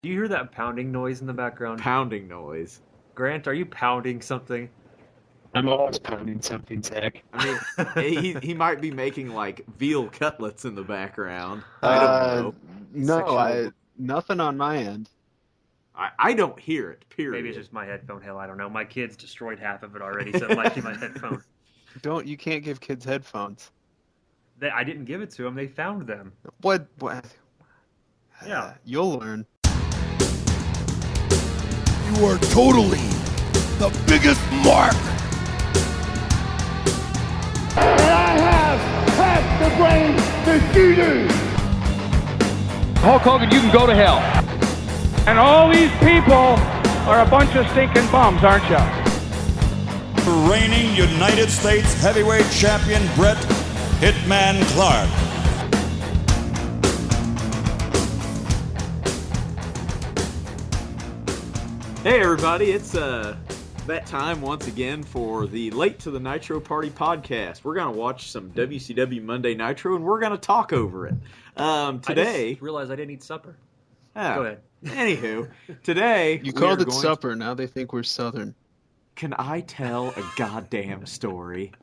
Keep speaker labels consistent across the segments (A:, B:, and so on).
A: Do you hear that pounding noise in the background?
B: Pounding noise.
A: Grant, are you pounding something?
C: I'm always pounding something, Zach.
B: I mean, he might be making like veal cutlets in the background. I don't
C: Uh,
B: know.
C: no,
A: Sexual.
C: nothing on my end.
B: I don't hear it.
A: Maybe it's
B: Period.
A: just my headphone hill. I don't know. My kids destroyed half of it already, so it might be my headphone.
C: You can't give kids headphones.
A: I didn't give it to them. They found them.
C: What?
A: Yeah.
C: You'll learn.
D: You are totally the biggest mark.
E: And I have half the brains that you do.
F: Hulk Hogan, you can go to hell. And all these people are a bunch of stinking bums, aren't you?
G: Reigning United States heavyweight champion Bret Hitman Clark.
B: Hey everybody, it's that time once again for the Late to the Nitro Party podcast. We're gonna watch some WCW Monday Nitro and we're gonna talk over it. Today,
A: I just realized I didn't eat supper.
B: oh,
A: Go ahead.
B: Anywho, today
C: You
B: we
C: called
B: are
C: it
B: going
C: supper. Now they think we're Southern.
B: Can I tell a goddamn story?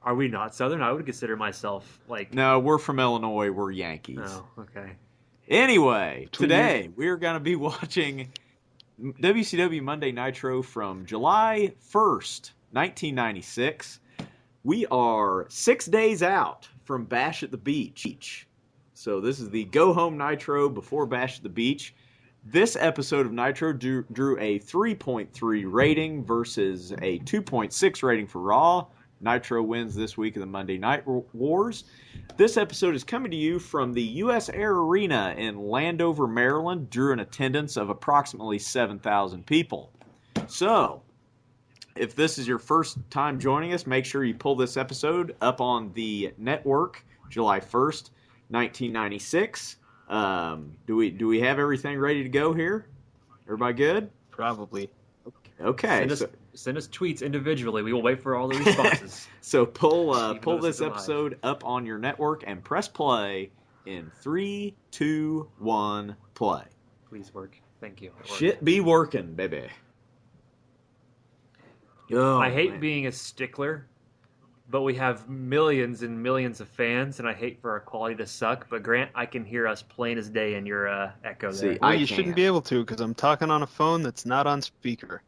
A: Are we not Southern? I would consider myself like.
B: No, we're from Illinois. We're Yankees.
A: Oh, okay.
B: Anyway,
C: Between
B: today we're gonna be watching WCW Monday Nitro from July 1st, 1996. We are 6 days out from Bash at the Beach. So this is the Go Home Nitro before Bash at the Beach. This episode of Nitro drew a 3.3 rating versus a 2.6 rating for Raw. Nitro wins this week of the Monday Night Wars. This episode is coming to you from the U.S. Air Arena in Landover, Maryland. Drew an attendance of approximately 7,000 people. So, if this is your first time joining us, make sure you pull this episode up on the network, July 1st, 1996. Do we have everything ready to go here? Everybody good?
C: Probably.
B: Okay.
A: Send us tweets individually. We will wait for all the responses.
B: So pull
A: though
B: this
A: it's alive.
B: episode up on your network and press play in 3, 2, 1, play.
A: Please work. Thank you. It worked.
B: Shit be working, baby. Oh,
A: I hate
B: man.
A: being a stickler, but we have millions and millions of fans, and I hate for our quality to suck. But Grant, I can hear us plain as day in your echo
B: See,
A: there.
C: Well,
B: I
C: you
B: can't.
C: shouldn't be able to because I'm talking on a phone that's not on speaker.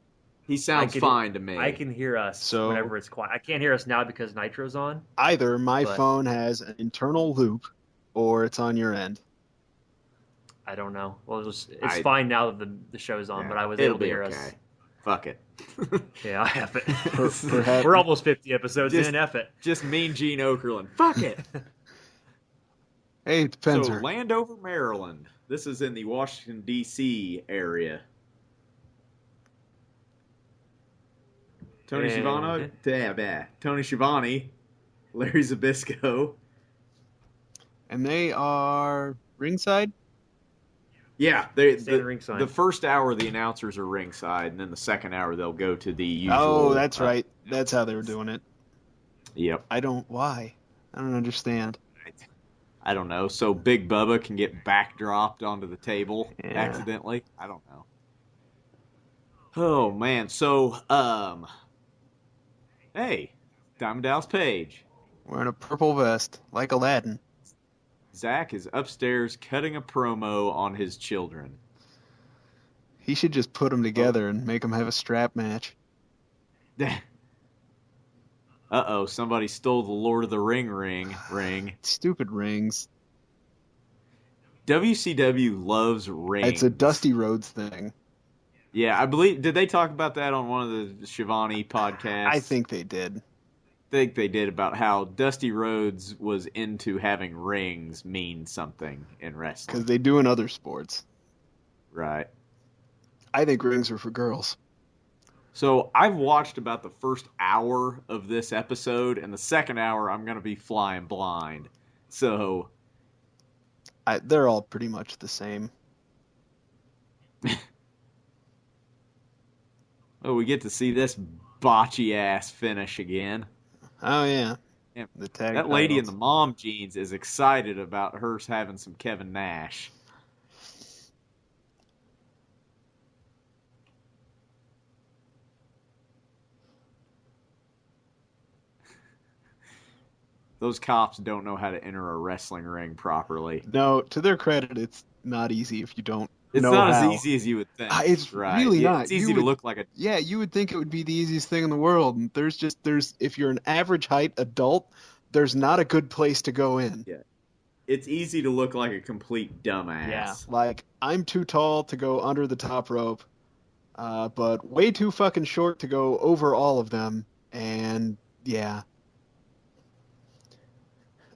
B: He sounds fine to me.
A: I can hear us
C: So-
A: whenever it's quiet. I can't hear us now because Nitro's on.
C: Either my
A: But-
C: phone has an internal loop or it's on your end.
A: I don't know. Well, it's
B: I-
A: fine now that the show's on,
B: Yeah,
A: but I was
B: it'll
A: able to
B: be
A: hear
B: okay.
A: us.
B: Fuck it.
A: Yeah, I have it.
C: Perhaps-
A: We're almost 50 episodes
B: Just-
A: in. F it.
B: Just mean Gene Okerlund. Fuck it.
C: Hey, it depends.
B: So Landover, Maryland. This is in the Washington D.C. area. Tony
A: And-
B: Schiavone, Tony Schiavone, Larry Zbyszko.
C: And they are ringside?
B: Yeah,
A: Stand ringside.
B: the first hour the announcers are ringside, and then the second hour they'll go to the usual.
C: Oh, that's right. That's how they were doing it.
B: Yep.
C: Why? I don't understand.
B: I don't know. So Big Bubba can get backdropped onto the table
C: Yeah.
B: accidentally. I don't know. Oh man. So hey, Diamond Dallas Page.
C: Wearing a purple vest, like Aladdin.
B: Zach is upstairs cutting a promo on his children.
C: He should just put them together and make them have a strap match.
B: Uh-oh, somebody stole the Lord of the ring.
C: Stupid rings.
B: WCW loves rings.
C: It's a Dusty Rhodes thing.
B: Yeah, I believe, did they talk about that on one of the Schiavone podcasts?
C: I think they did.
B: Think they did, about how Dusty Rhodes was into having rings mean something in wrestling.
C: Because they do in other sports.
B: Right.
C: I think rings are for girls.
B: So I've watched about the first hour of this episode, and the second hour I'm going to be flying blind. So
C: They're all pretty much the same.
B: oh, we get to see this botchy-ass finish again.
C: Oh, yeah.
B: Yeah,
C: The tag
B: that lady in
C: titles.
B: the mom jeans is excited about hers having some Kevin Nash. Those cops don't know how to enter a wrestling ring properly.
C: No, to their credit, it's not easy if you don't
B: It's
C: know
B: not as
C: how.
B: easy as you would think.
C: It's
B: right.
C: really not.
B: It's easy to look like a...
C: Yeah, you would think it would be the easiest thing in the world. And there's if you're an average height adult, there's not a good place to go in.
B: Yeah. It's easy to look like a complete dumbass.
C: Yeah, like I'm too tall to go under the top rope, but way too fucking short to go over all of them. And yeah,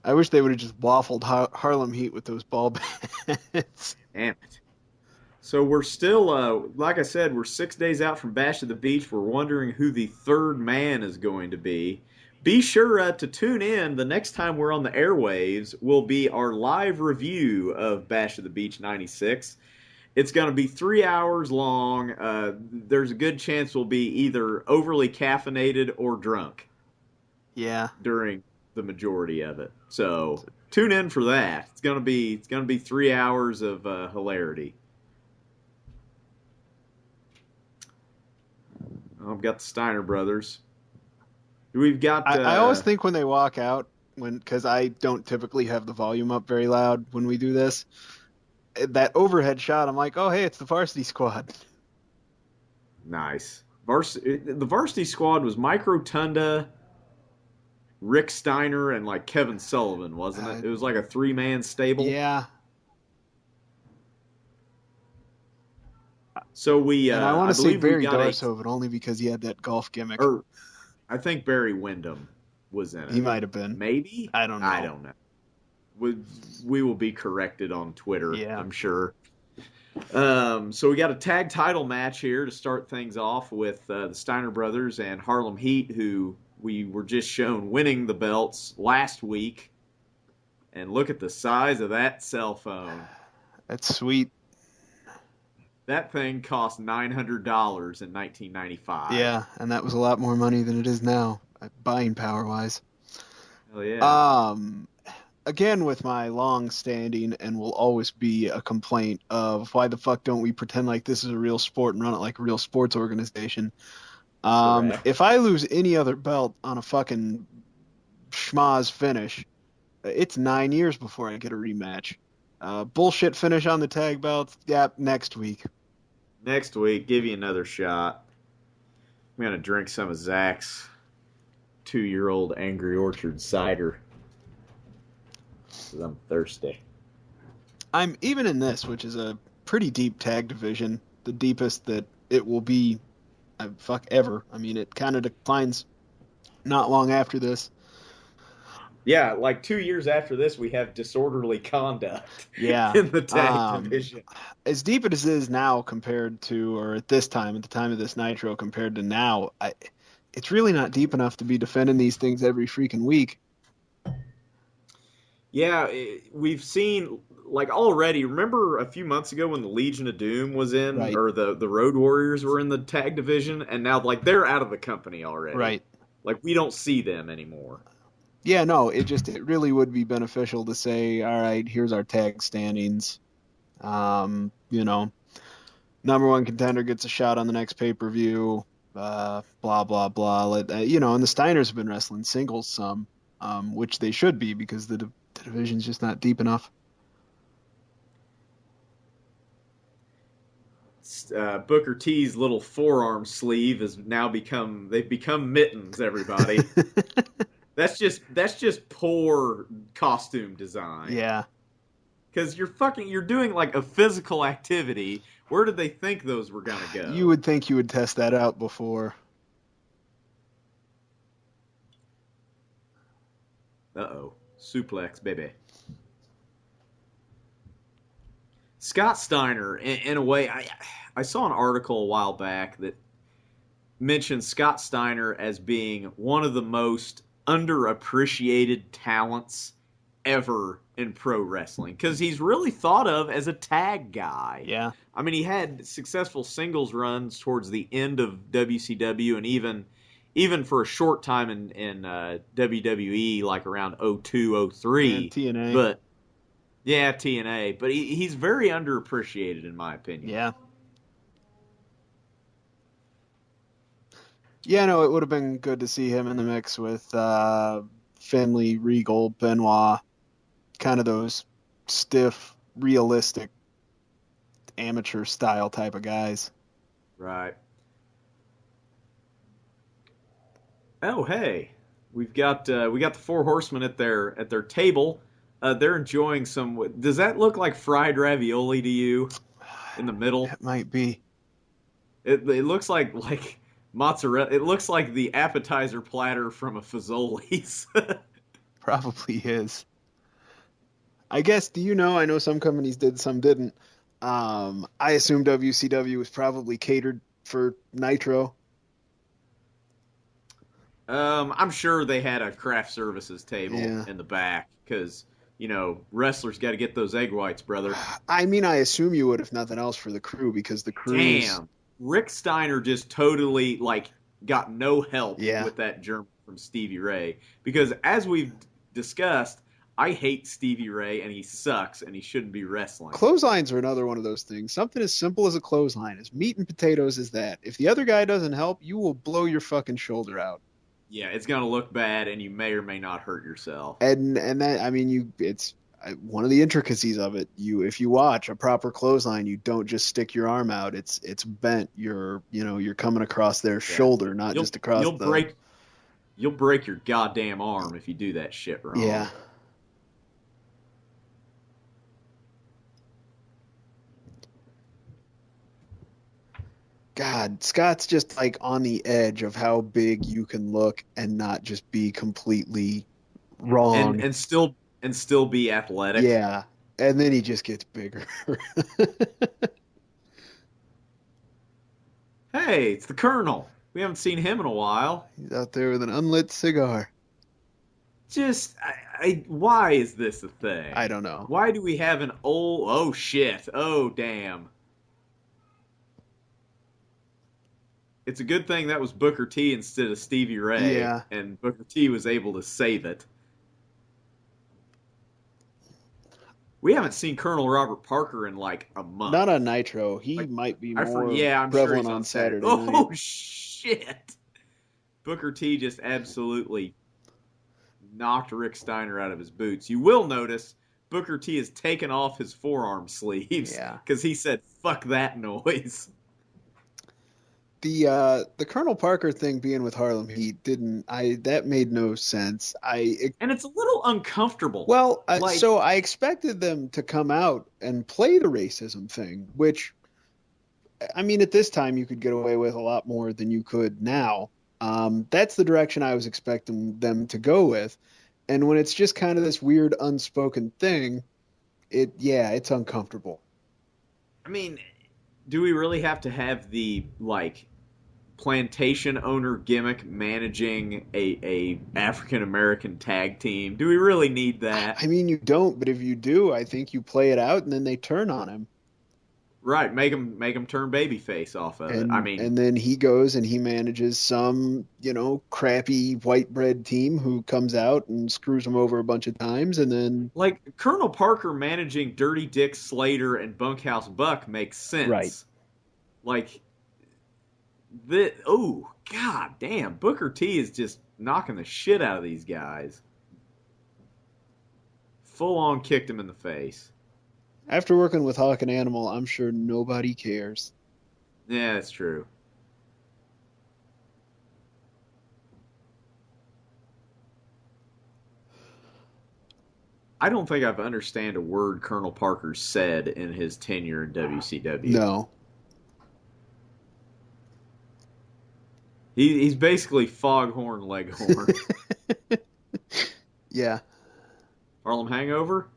C: I wish they would have just waffled Harlem Heat with those ball bats.
B: Damn it. So we're still, like I said, we're 6 days out from Bash at the Beach. We're wondering who the third man is going to be. Be sure to tune in. The next time we're on the airwaves will be our live review of Bash at the Beach 96. It's going to be 3 hours long. There's a good chance we'll be either overly caffeinated or drunk.
C: Yeah.
B: During the majority of it. So tune in for that. It's going to be 3 hours of hilarity. I've got the Steiner brothers. We've got.
C: I always think when they walk out, because I don't typically have the volume up very loud when we do this, that overhead shot, I'm like, oh hey, it's the Varsity Squad.
B: Nice. The Varsity Squad was Mike Rotunda, Rick Steiner, and like Kevin Sullivan, wasn't it? It was like a 3-man stable.
C: Yeah.
B: So
C: and I want to say Barry Darso, but only because he had that golf gimmick.
B: I think Barry Windham was in it.
C: He might have been.
B: Maybe?
C: I don't know.
B: We will be corrected on Twitter,
C: yeah.
B: I'm sure. So we got a tag title match here to start things off with the Steiner brothers and Harlem Heat, who we were just shown winning the belts last week. And look at the size of that cell phone.
C: That's sweet.
B: That thing cost $900 in 1995.
C: Yeah, and that was a lot more money than it is now, buying power-wise.
B: Hell yeah.
C: Again, with my long-standing and will always be a complaint of why the fuck don't we pretend like this is a real sport and run it like a real sports organization. If I lose any other belt on a fucking schmaz finish, it's 9 years before I get a rematch. Bullshit finish on the tag belts. Yep, next week.
B: Next week, give you another shot. I'm going to drink some of Zach's 2-year-old Angry Orchard cider. Because I'm thirsty.
C: I'm even in this, which is a pretty deep tag division. The deepest that it will be ever. I mean, it kind of declines not long after this.
B: Yeah, like 2 years after this, we have disorderly conduct.
C: Yeah,
B: in the tag division.
C: As deep as it is now compared to, or at the time of this Nitro compared to now, it's really not deep enough to be defending these things every freaking week.
B: Yeah, we've seen, like, already, remember a few months ago when the Legion of Doom was in,
C: right.
B: Or the Road Warriors were in the tag division, and now, like, they're out of the company already.
C: Right.
B: Like, we don't see them anymore.
C: Yeah, no, it really would be beneficial to say, all right, here's our tag standings. Number one contender gets a shot on the next pay-per-view, blah, blah, blah. And the Steiners have been wrestling singles some, which they should be because the division's just not deep enough.
B: Booker T's little forearm sleeve they've become mittens, everybody. That's just poor costume design.
C: Yeah.
B: Because you're doing like a physical activity. Where did they think those were gonna go?
C: You would think you would test that out before.
B: Uh-oh. Suplex, baby. Scott Steiner, in a way, I saw an article a while back that mentioned Scott Steiner as being one of the most underappreciated talents ever in pro wrestling, because he's really thought of as a tag guy.
C: Yeah.
B: I mean, he had successful singles runs towards the end of WCW, and even for a short time in WWE, like around 02, 03.
C: And TNA.
B: But yeah, TNA. But he's very underappreciated, in my opinion.
C: Yeah. Yeah, no, it would have been good to see him in the mix with Finley, Regal, Benoit, kind of those stiff, realistic, amateur style type of guys.
B: Right. Oh, hey, we got the Four Horsemen at their table. They're enjoying some. Does that look like fried ravioli to you? In the middle,
C: It might be.
B: it looks like mozzarella. It looks like the appetizer platter from a Fazoli's.
C: Probably is. I guess, do you know, I know some companies did, some didn't. I assume WCW was probably catered for Nitro.
B: I'm sure they had a craft services table in the back because, wrestlers got to get those egg whites, brother.
C: I mean, I assume you would, if nothing else, for the crew, because the crew.
B: Damn. Rick Steiner just totally, got no help with that German from Stevie Ray. Because as we've discussed, I hate Stevie Ray, and he sucks, and he shouldn't be wrestling.
C: Clotheslines are another one of those things. Something as simple as a clothesline, as meat and potatoes as that. If the other guy doesn't help, you will blow your fucking shoulder out.
B: Yeah, it's gonna look bad, and you may or may not hurt yourself.
C: And that, I mean, it's one of the intricacies of it. If you watch a proper clothesline, you don't just stick your arm out. It's bent. You're coming across their shoulder, not just across
B: You'll break your goddamn arm if you do that shit wrong.
C: Yeah. God, Scott's just on the edge of how big you can look and not just be completely wrong.
B: And still be athletic.
C: Yeah. And then he just gets bigger.
B: Hey, it's the Colonel. We haven't seen him in a while.
C: He's out there with an unlit cigar.
B: Just, why is this a thing?
C: I don't know.
B: Why do we have an oh shit, oh damn. It's a good thing that was Booker T instead of Stevie Ray.
C: Yeah.
B: And Booker T was able to save it. We haven't seen Colonel Robert Parker in a month.
C: Not on Nitro. He might be more
B: I'm
C: prevalent
B: sure he's
C: on Saturday
B: Oh,
C: night.
B: shit. Booker T just absolutely knocked Rick Steiner out of his boots. You will notice Booker T has taken off his forearm sleeves.
C: Yeah.
B: Because he said, fuck that noise.
C: The Colonel Parker thing being with Harlem Heat that made no sense.
B: And it's a little uncomfortable.
C: Well, so I expected them to come out and play the racism thing, which, I mean, at this time you could get away with a lot more than you could now. That's the direction I was expecting them to go with. And when it's just kind of this weird unspoken thing, it's uncomfortable.
B: I mean, do we really have to have the, plantation owner gimmick managing a African-American tag team? Do we really need that?
C: I mean, you don't, but if you do, I think you play it out and then they turn on him.
B: Right, make him turn babyface off of it. I mean,
C: and then he goes and he manages some, crappy white bread team who comes out and screws him over a bunch of times, and then
B: Colonel Parker managing Dirty Dick Slater and Bunkhouse Buck makes sense.
C: Right.
B: God damn, Booker T is just knocking the shit out of these guys. Full on kicked him in the face.
C: After working with Hawk and Animal, I'm sure nobody cares.
B: Yeah, that's true. I don't think I've understand a word Colonel Parker said in his tenure in WCW.
C: No.
B: He's basically Foghorn Leghorn.
C: Yeah.
B: Harlem Hangover?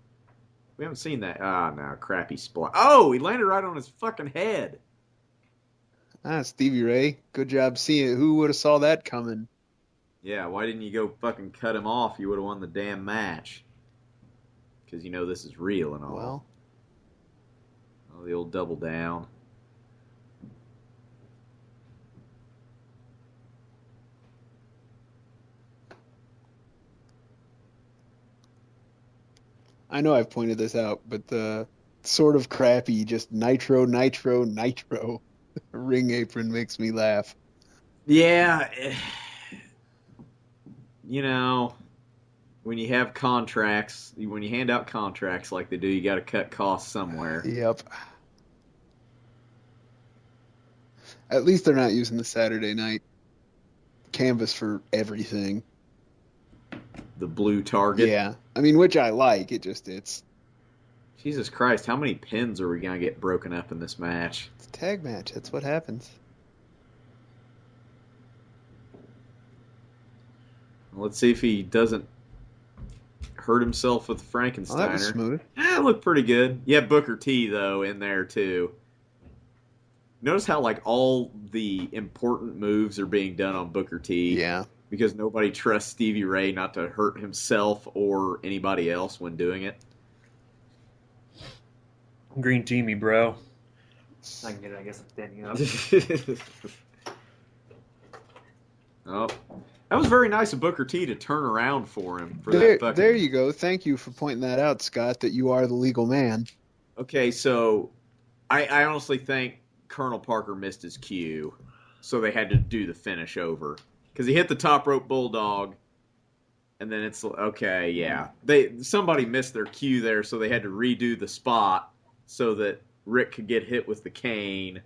B: We haven't seen that. No, crappy splat. Oh, he landed right on his fucking head.
C: Stevie Ray. Good job seeing it. Who would have saw that coming?
B: Yeah, why didn't you go fucking cut him off? You would have won the damn match. Because this is real and all.
C: Well.
B: Oh, the old double down.
C: I know I've pointed this out, but the sort of crappy, just nitro ring apron makes me laugh.
B: Yeah. when you have contracts, when you hand out contracts like they do, you got to cut costs somewhere.
C: Yep. At least they're not using the Saturday night canvas for everything.
B: The blue target.
C: Yeah. I mean, which I like. It's
B: Jesus Christ, how many pins are we going to get broken up in this match?
C: a tag match. That's what happens.
B: Let's see if he doesn't hurt himself with the
C: Oh,
B: Frankensteiner.
C: that was smooth.
B: It looked pretty good. You have Booker T, though, in there, too. Notice how, like, all the important moves are being done on Booker T.
C: Yeah.
B: Because nobody trusts Stevie Ray not to hurt himself or anybody else when doing it.
A: Green teamy, bro. I can get it, I guess I'm standing up.
B: Oh, that was very nice of Booker T to turn around for him.
C: There you go. Thank you for pointing that out, Scott, that you are the legal man.
B: Okay, so I honestly think Colonel Parker missed his cue, so they had to do the finish over. Because he hit the top rope bulldog, and then it's, okay, yeah. Somebody missed their cue there, so they had to redo the spot so that Rick could get hit with the cane,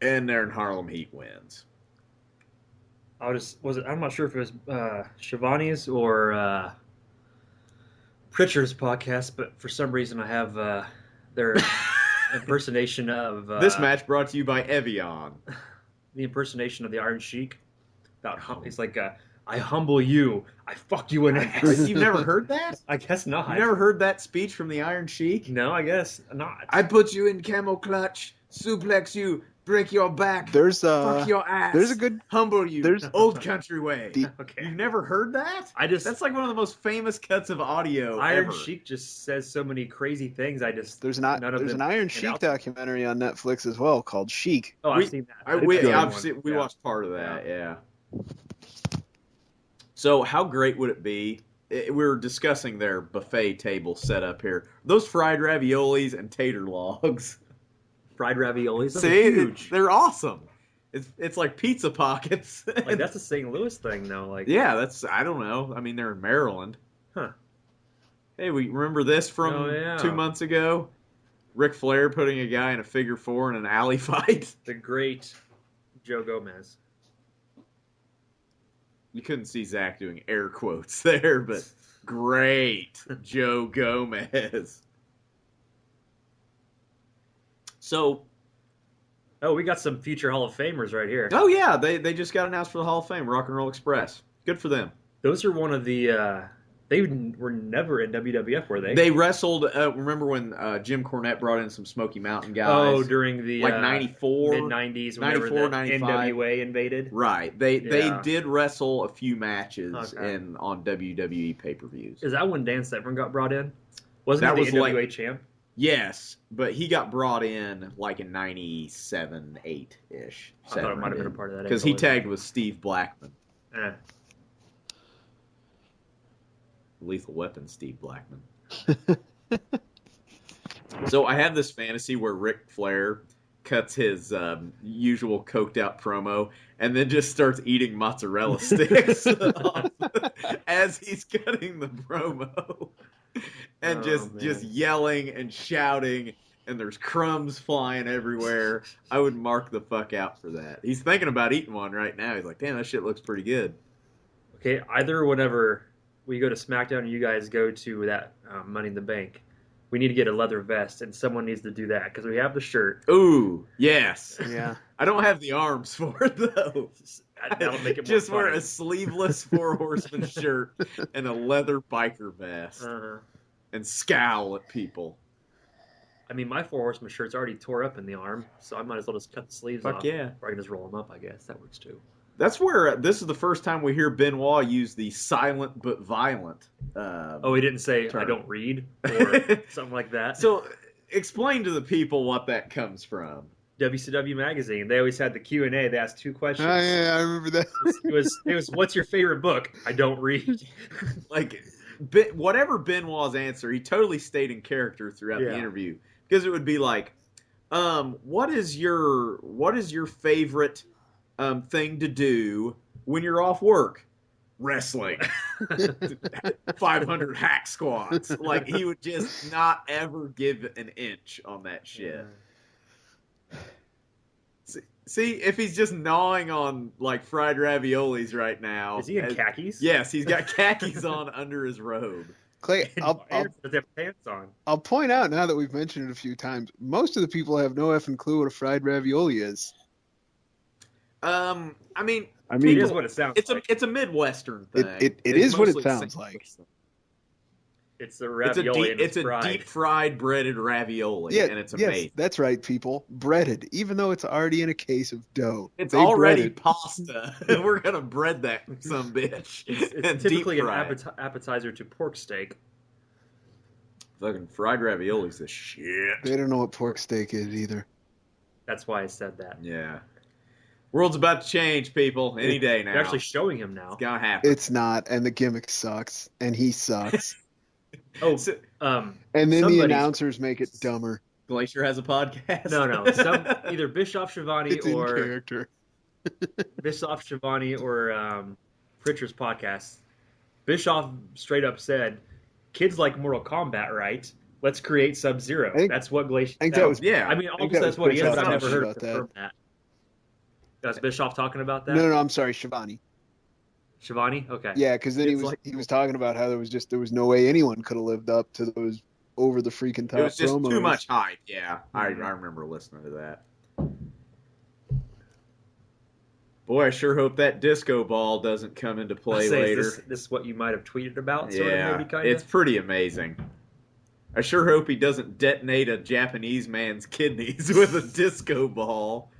B: and then Harlem Heat wins.
A: I'm not sure if it was Shivani's or Pritchard's podcast, but for some reason I have their impersonation of...
B: this match brought to you by Evian.
A: The impersonation of the Iron Sheik. He's like, I humble you, I fuck you in the ass.
B: You've never heard that?
A: I guess not.
B: You've never heard that speech from the Iron Sheik?
A: No, I guess not.
B: I put you in camel clutch, suplex you, break your back, fuck your ass,
C: there's a good
B: humble you,
C: there's
B: old country way.
A: Okay.
B: You've never heard that? That's like one of the most famous cuts of audio
A: Iron
B: ever.
A: Sheik just says so many crazy things.
C: There's an Iron Sheik documentary on Netflix as well called Sheik.
A: Oh, I've seen that.
B: We watched part of that, yeah. So how great would it be? We were discussing their buffet table setup here. Those fried raviolis and tater logs.
A: Fried raviolis.
B: See,
A: huge.
B: They're awesome. It's like pizza pockets.
A: Like that's a St. Louis thing, though. Like
B: yeah, I don't know. I mean, they're in Maryland.
A: Huh.
B: Hey, we remember this from 2 months ago? Ric Flair putting a guy in a figure four in an alley fight.
A: The great Joe Gomez.
B: You couldn't see Zach doing air quotes there, but great Joe Gomez. So,
A: we got some future Hall of Famers right here.
B: Oh yeah, they just got announced for the Hall of Fame, Rock and Roll Express. Good for them.
A: Those are one of the. They were never in WWF, were they?
B: They wrestled. Remember when Jim Cornette brought in some Smoky Mountain guys?
A: Oh, during the
B: like 94,
A: mid 90s, whenever the
B: 95.
A: NWA invaded.
B: Right. They did wrestle a few matches on WWE pay-per-views.
A: Is that when Dan Severn got brought in? Wasn't he the NWA champ?
B: Yes, but he got brought in like in 97, 8-ish.
A: I thought it might have been a part of that.
B: Because he tagged with Steve Blackman. Lethal Weapon, Steve Blackman. So I have this fantasy where Ric Flair cuts his usual coked out promo and then just starts eating mozzarella sticks as he's cutting the promo. And just yelling and shouting, and there's crumbs flying everywhere. I would mark the fuck out for that. He's thinking about eating one right now. He's like, damn, that shit looks pretty good.
A: Okay, either whenever we go to SmackDown and you guys go to that Money in the Bank, we need to get a leather vest, and someone needs to do that, because we have the shirt.
B: Ooh, yes.
C: Yeah.
B: I don't have the arms for it, though.
A: That'll make it more
B: just
A: funny.
B: wear a sleeveless Four Horsemen shirt and a leather biker vest. And scowl at people.
A: I mean, my Four Horsemen shirt's already tore up in the arm, so I might as well just cut the sleeves off.
B: Fuck yeah.
A: Or I can just roll them up, I guess. That works too.
B: That's where this is the first time we hear Benoit use the silent but violent.
A: He didn't say term. I don't read or something like that.
B: So explain to the people what that comes from.
A: WCW magazine. They always had the Q&A. They asked two questions.
C: Oh, yeah, I remember that.
A: It was what's your favorite book? I don't read.
B: Like whatever Benoit's answer, he totally stayed in character throughout the interview, because it would be like, what is your favorite thing to do when you're off work? wrestling, 500 hack squats. Like, he would just not ever give an inch on that shit. See, if he's just gnawing on, like, fried raviolis right now.
A: Is he in khakis?
B: Yes, he's got khakis on under his robe.
C: Clay,
A: Does he have pants on?
C: I'll point out now that we've mentioned it a few times, most of the people have no effing clue what a fried ravioli is.
B: I mean,
A: it is what it sounds like.
B: It's a Midwestern thing.
C: It is what it sounds like.
A: It's the ravioli.
B: It's a deep fried breaded ravioli, and it's amazing.
C: Yes, that's right, people. Breaded, even though it's already in a case of dough.
B: It's already pasta. We're gonna bread that some bitch.
A: It's typically an appetizer to pork steak.
B: Fucking fried raviolis, the shit.
C: They don't know what pork steak is either.
A: That's why I said that.
B: Yeah. World's about to change, people. Any day now.
A: They're actually showing him now.
B: It's gonna happen.
C: It's not, and the gimmick sucks, and he sucks.
A: And
C: then the announcers make it dumber.
B: Glacier has a podcast.
A: No. Either Bischoff Shivani
C: It's
A: or
C: in character.
A: Bischoff Shivani or Pritchard's podcast. Bischoff straight up said, "Kids like Mortal Kombat, right? Let's create Sub-Zero." That's what Glacier.
C: I think that was.
B: Yeah.
A: I mean, obviously that's what he is. I've never heard
C: about
A: that. That's Bischoff talking about that.
C: No, I'm sorry, Shivani.
A: Shivani? Okay.
C: Yeah, because then he was talking about how there was no way anyone could have lived up to those over the freaking top promos.
B: It was just too much hype. Yeah, I remember listening to that. Boy, I sure hope that disco ball doesn't come into play later.
A: This is what you might have tweeted about.
B: It's pretty amazing. I sure hope he doesn't detonate a Japanese man's kidneys with a disco ball.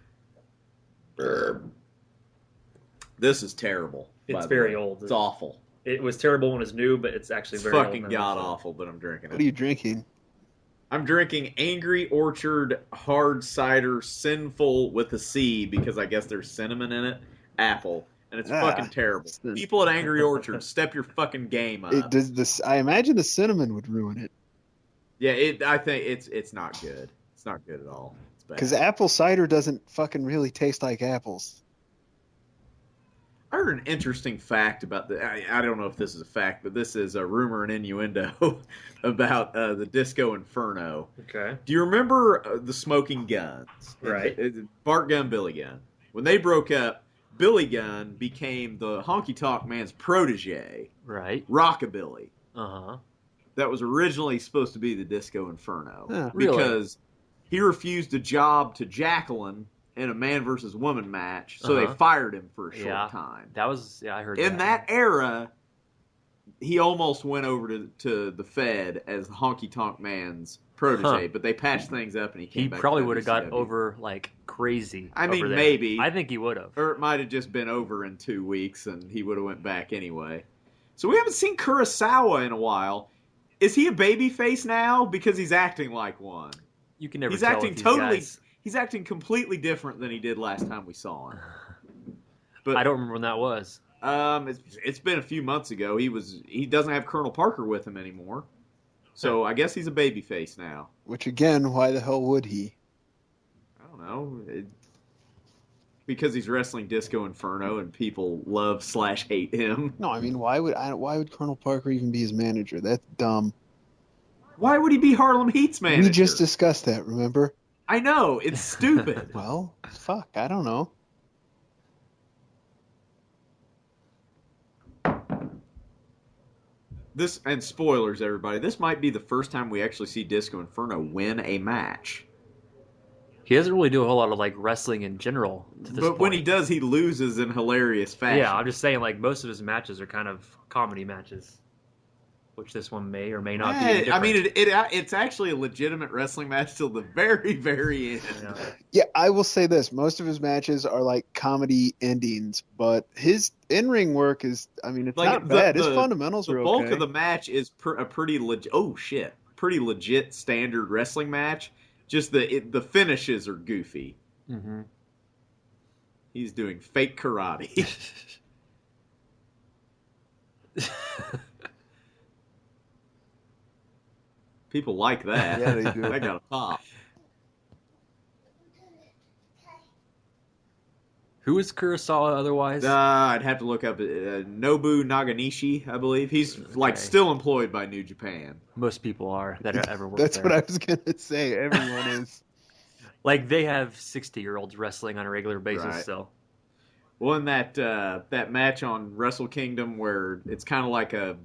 B: This is terrible.
A: It's very old.
B: It's awful.
A: It was terrible when it was new, but it's actually very old.
B: Fucking god awful, but I'm drinking it.
C: What are you drinking?
B: I'm drinking Angry Orchard Hard Cider Sinful with a C because I guess there's cinnamon in it. Apple. And it's fucking terrible. People at Angry Orchard, step your fucking game up.
C: I imagine the cinnamon would ruin it.
B: Yeah, I think it's not good. It's not good at all. It's bad.
C: Because apple cider doesn't fucking really taste like apples.
B: I heard an interesting fact about I don't know if this is a fact, but this is a rumor and innuendo about the Disco Inferno.
A: Okay.
B: Do you remember the Smoking Guns?
A: Right.
B: Bart Gunn, Billy Gunn. When they broke up, Billy Gunn became the Honky Tonk Man's protege.
A: Right.
B: Rockabilly.
A: Uh-huh.
B: That was originally supposed to be the Disco Inferno.
A: Really?
B: Because he refused a job to Jacqueline in a man versus woman match, so they fired him for a short time.
A: I heard
B: in that era, he almost went over to the Fed as the Honky Tonk Man's protege, but they patched things up and he came back.
A: He probably would have got over like crazy.
B: I mean, maybe.
A: I think he would have.
B: Or it might have just been over in 2 weeks and he would have went back anyway. So we haven't seen Kurosawa in a while. Is he a babyface now? Because he's acting like one.
A: You can never
B: He's
A: tell
B: acting
A: with these
B: totally.
A: guys.
B: He's acting completely different than he did last time we saw him. But
A: I don't remember when that was.
B: It's been a few months ago. He doesn't have Colonel Parker with him anymore. So I guess he's a babyface now.
C: Which again, why the hell would he?
B: I don't know. Because he's wrestling Disco Inferno and people love/hate him.
C: No, I mean, why would Colonel Parker even be his manager? That's dumb.
B: Why would he be Harlem Heat's manager?
C: We just discussed that, remember?
B: I know, it's stupid.
C: Well, fuck, I don't know.
B: This, and spoilers, everybody, this might be the first time we actually see Disco Inferno win a match.
A: He doesn't really do a whole lot of like wrestling in general to this point.
B: When he does, he loses in hilarious fashion.
A: Yeah, I'm just saying, like, most of his matches are kind of comedy matches, which this one may or may not be.
B: I mean, it's actually a legitimate wrestling match till the very, very end.
C: Yeah, I will say this. Most of his matches are like comedy endings, but his in-ring work is, I mean, it's like not bad. His fundamentals are okay. The
B: bulk of the match is a pretty legit standard wrestling match. Just the finishes are goofy.
A: Mm-hmm.
B: He's doing fake karate. People like that.
C: Yeah, they do.
B: I got a pop.
H: Who is Kurosawa otherwise?
B: I'd have to look up Nobu Naganishi, I believe. He's like still employed by New Japan.
H: Most people are that ever worked
C: That's
H: there.
C: what I was gonna say. Everyone is.
H: Like they have 60-year-olds wrestling on a regular basis.
B: Right.
H: So,
B: well, in that match on Wrestle Kingdom where it's kind of like a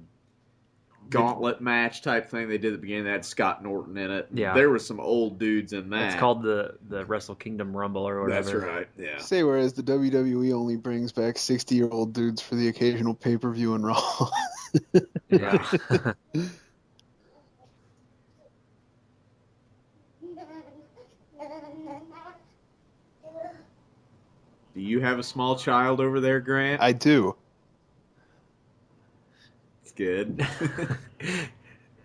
B: gauntlet match type thing they did at the beginning, that had Scott Norton in it.
H: Yeah.
B: There were some old dudes in that.
H: it's called the Wrestle Kingdom Rumble or whatever.
B: That's right. Yeah.
C: Say, whereas the WWE only brings back 60-year-old dudes for the occasional pay-per-view and Raw.
H: Yeah.
B: Do you have a small child over there, Grant?
C: I do.
B: It's good.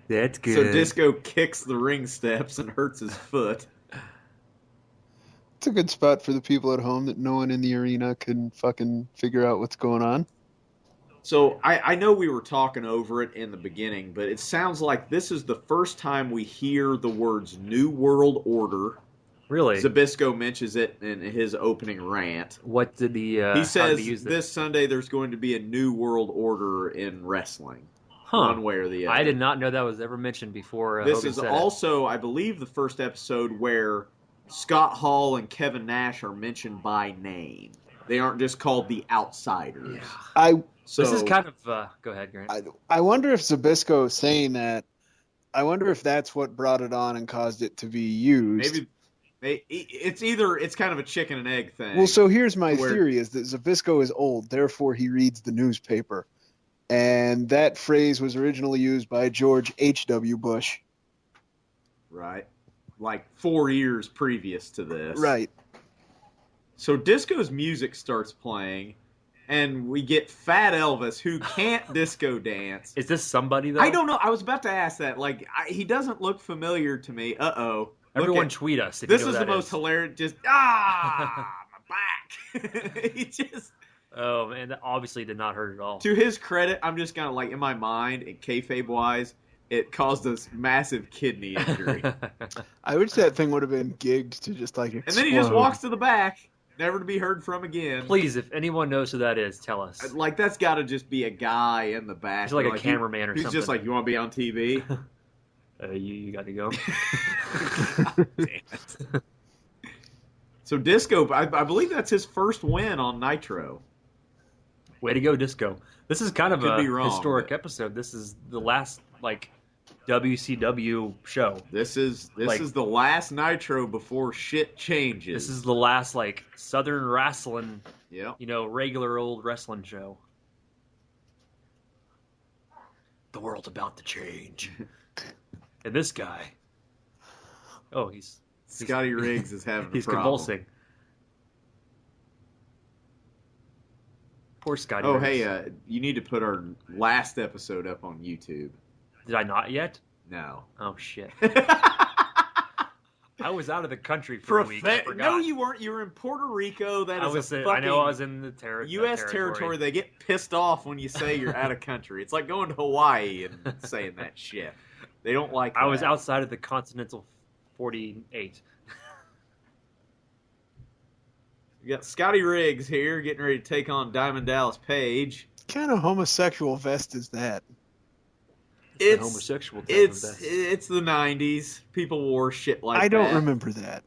H: That's good.
B: So Disco kicks the ring steps and hurts his foot.
C: It's a good spot for the people at home that no one in the arena can fucking figure out what's going on.
B: So I know we were talking over it in the beginning, but it sounds like this is the first time we hear the words New World Order.
H: Really?
B: Zbyszko mentions it in his opening rant.
H: What did the
B: he says this Sunday there's going to be a New World Order in wrestling. One way or the other.
H: I did not know that was ever mentioned before.
B: This
H: Hogan
B: is
H: said
B: also, I believe, the first episode where Scott Hall and Kevin Nash are mentioned by name. They aren't just called the Outsiders.
H: Yeah. This is kind of... go ahead, Grant.
C: I wonder if Zbyszko saying that, I wonder if that's what brought it on and caused it to be used.
B: Maybe it's kind of a chicken and egg thing.
C: Well, so here's my theory, is that Zbyszko is old, therefore he reads the newspaper. And that phrase was originally used by George H.W. Bush.
B: Right. Like 4 years previous to this.
C: Right.
B: So Disco's music starts playing, and we get Fat Elvis, who can't disco dance.
H: Is this somebody, though?
B: I don't know. I was about to ask that. Like, he doesn't look familiar to me. Uh-oh.
H: Everyone tweet us. If
B: this
H: you know
B: is
H: who
B: the
H: that
B: most hilarious. Just, my back. He just...
H: Oh, man, that obviously did not hurt at all.
B: To his credit, I'm just going to, like, in my mind, kayfabe-wise, it caused us massive kidney injury.
C: I wish that thing would have been gigged to just, like, explode.
B: And then he just walks to the back, never to be heard from again.
H: Please, if anyone knows who that is, tell us.
B: Like, that's got to just be a guy in the back.
H: He's like a cameraman or something.
B: He's just like, you want to be on TV?
H: You got to go.
B: God damn it. So Disco, I believe that's his first win on Nitro.
H: Way to go, Disco. This is kind of a historic episode. This is the last, like, WCW show.
B: This is the last Nitro before shit changes.
H: This is the last, like, Southern wrestling,
B: yep.
H: Regular old wrestling show. The world's about to change. And this guy, he's
B: Scotty Riggs is having a problem.
H: He's convulsing. Poor Scotty
B: Riggs.
H: Riggs.
B: Hey, you need to put our last episode up on YouTube.
H: Did I not yet?
B: No.
H: Oh, shit. I was out of the country for a week. I forgot.
B: No, you weren't. You were in Puerto Rico. I
H: know I was in the
B: U.S. territory. They get pissed off when you say you're out of country. It's like going to Hawaii and saying that shit. They don't like that.
H: I was outside of the Continental 48.
B: We got Scotty Riggs here getting ready to take on Diamond Dallas Page.
C: What kind of homosexual vest is that?
H: It's the homosexual type of vest.
B: It's the 90s. People wore shit like that.
C: I don't remember that.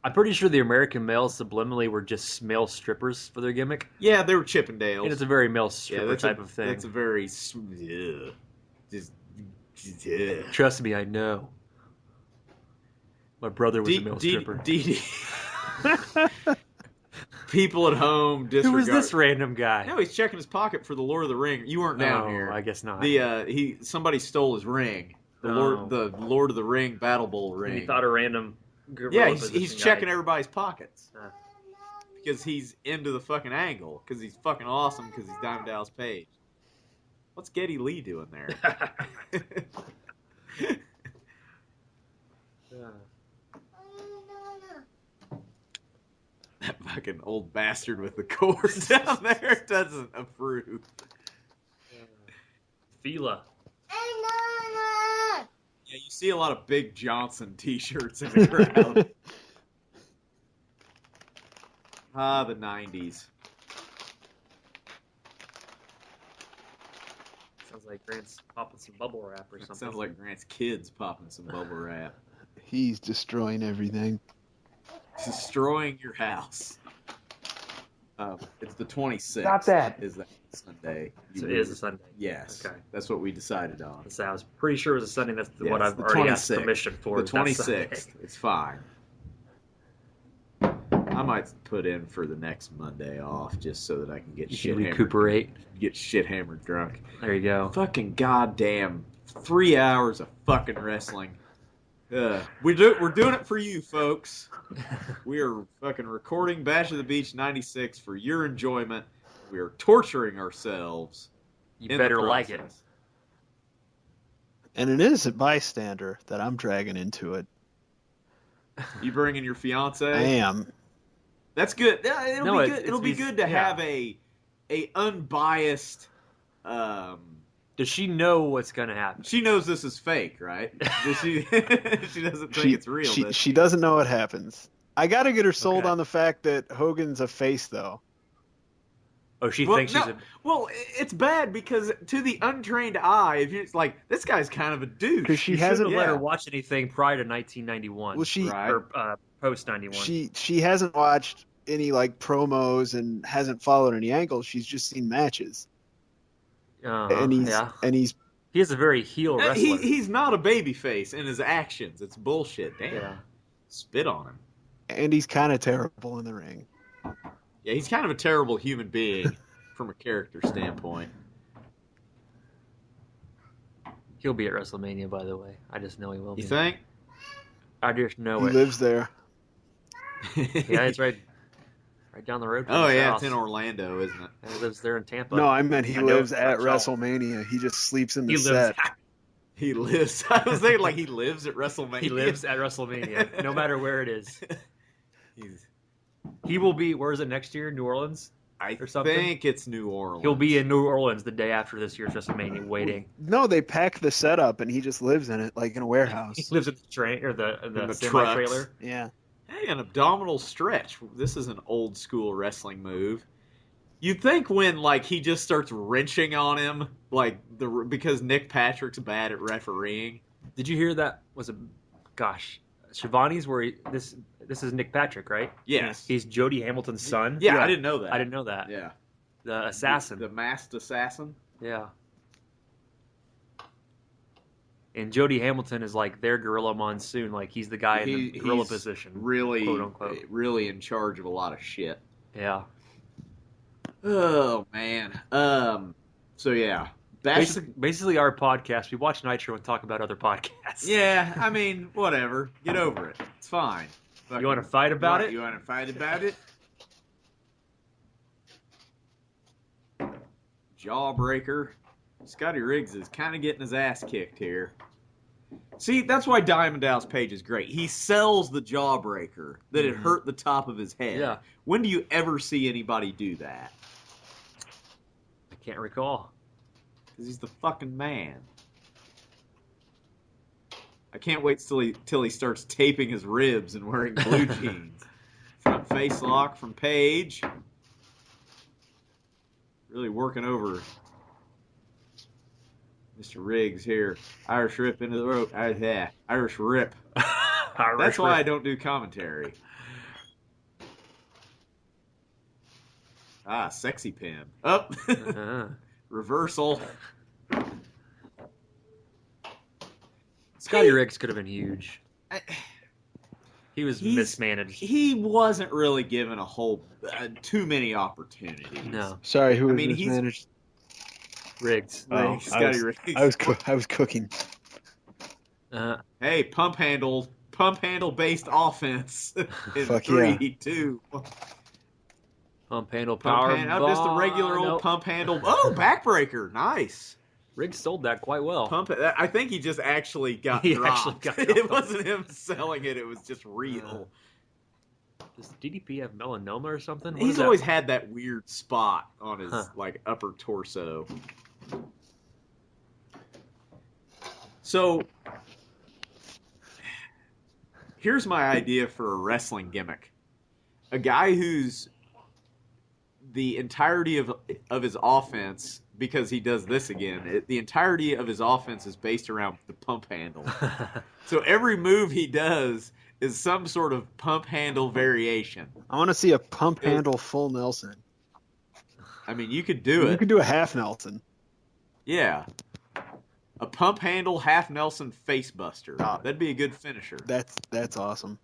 H: I'm pretty sure the American males subliminally were just male strippers for their gimmick.
B: Yeah, they were Chippendales.
H: And it's a very male stripper type of thing.
B: That's a very...
H: Trust me, I know. My brother was a male stripper.
B: People at home disregard.
H: Who was this random guy?
B: No, he's checking his pocket for the Lord of the Ring. You weren't down here.
H: I guess not.
B: Somebody stole his ring. The Lord of the Ring Battle Bowl ring.
H: And he thought a random.
B: Yeah, he's checking everybody's pockets because he's into the fucking angle. Because he's fucking awesome. Because he's Diamond Dallas Page. What's Geddy Lee doing there? That fucking old bastard with the cord down there doesn't approve.
H: Fila.
B: Yeah, you see a lot of Big Johnson t-shirts in the crowd. The 90s.
H: Sounds like Grant's popping some bubble wrap or something.
B: Sounds like Grant's kids popping some bubble wrap.
C: He's destroying everything.
B: Destroying your house. It's the 26th.
H: Stop that.
B: Is that Sunday?
H: So it is a Sunday.
B: Yes.
H: Okay.
B: That's what we decided on.
H: So I was pretty sure it was a Sunday. That's
B: Yes,
H: what I've
B: the
H: already asked
B: 26th.
H: permission for.
B: The 26th. It's fine. I might put in for the next Monday off just so that I can get
H: You can recuperate.
B: Get shit hammered drunk.
H: There you go.
B: Fucking goddamn 3 hours of fucking wrestling. We're doing it for you, folks. We are fucking recording Bash of the Beach 96 for your enjoyment. We are torturing ourselves.
H: You better like it.
C: And an innocent bystander that I'm dragging into it.
B: You bringing your fiance?
C: I am.
B: That's good. It'll be good. It'll be good to have a unbiased.
H: Does she know what's going to happen?
B: She knows this is fake, right? Does she? She doesn't think it's real.
C: She doesn't know what happens. I got to get her sold on the fact that Hogan's a face, though.
H: Oh, she thinks she's a...
B: Well, it's bad because to the untrained eye, if you're like, this guy's kind of a douche.
C: Because she hasn't
H: let her watch anything prior to 1991.
C: Well,
H: or post 91.
C: She hasn't watched any like promos and hasn't followed any angles. She's just seen matches. And he's
H: he is a very heel wrestler.
B: He's not a babyface in his actions. It's bullshit. Damn.
H: Yeah.
B: Spit on him.
C: And he's kind of terrible in the ring.
B: Yeah, he's kind of a terrible human being from a character standpoint.
H: He'll be at WrestleMania, by the way. I just know he will be.
B: You think?
H: I just know
C: he
H: it.
C: He lives there.
H: Yeah, it's right down the road from
B: his
H: house.
B: It's in Orlando, isn't it?
H: And he lives there in Tampa.
C: No, I meant he lives at WrestleMania. He just sleeps in the set.
B: He lives. I was thinking like he lives at WrestleMania.
H: He lives at WrestleMania, no matter where it is. He will be. Where is it next year? New Orleans.
B: I
H: something?
B: think it's New Orleans.
H: He'll be in New Orleans the day after this year's WrestleMania, waiting.
C: No, they pack the setup and he just lives in it, like in a warehouse.
H: He lives in the train or the semi trailer.
C: Yeah.
B: Hey, an abdominal stretch. This is an old school wrestling move. You'd think when like he just starts wrenching on him, like because Nick Patrick's bad at refereeing.
H: Did you hear that? Shivani's where this is Nick Patrick, right?
B: Yes.
H: He's Jody Hamilton's son.
B: Yeah, I didn't know that.
H: I didn't know that.
B: Yeah.
H: The assassin.
B: The masked assassin.
H: Yeah. And Jody Hamilton is like their Gorilla Monsoon, like he's the guy in the gorilla position,
B: really,
H: quote unquote,
B: really in charge of a lot of shit.
H: Yeah.
B: Oh man. So yeah.
H: Basically, our podcast. We watch Nitro and talk about other podcasts.
B: Yeah, I mean, whatever. Get over it. It's fine.
H: You want to fight about it?
B: You want to fight about it? Jawbreaker. Scotty Riggs is kind of getting his ass kicked here. See, that's why Diamond Dallas Page is great. He sells the jawbreaker that it hurt the top of his head.
H: Yeah.
B: When do you ever see anybody do that?
H: I can't recall.
B: Because he's the fucking man. I can't wait till he starts taping his ribs and wearing blue jeans. Front face lock from Page. Really working over Mr. Riggs here. Irish rip into the rope. Irish rip. That's why I don't do commentary. Sexy pin. Up. Reversal.
H: Scotty Riggs could have been huge. He was mismanaged.
B: He wasn't really given a whole too many opportunities.
H: No.
C: Sorry, who was mismanaged?
H: Riggs.
B: Scotty Riggs.
C: I was cooking.
B: Hey, pump handle based offense. In
C: Fuck
B: 3,
C: yeah.
B: 2.
H: Pump handle power.
B: Just a regular old pump handle. Oh, backbreaker. Nice.
H: Riggs sold that quite well.
B: I think he just actually got dropped. It wasn't him selling it. It was just real.
H: Does DDP have melanoma or something?
B: He's always had that weird spot on his upper torso. So, here's my idea for a wrestling gimmick. A guy who's the entirety of his offense, because he does this again, the entirety of his offense is based around the pump handle. So every move he does is some sort of pump handle variation.
C: I want to see a pump handle full Nelson.
B: I mean, you could do it.
C: You could do a half Nelson.
B: Yeah. A pump handle half Nelson face buster. That'd be a good finisher.
C: That's awesome.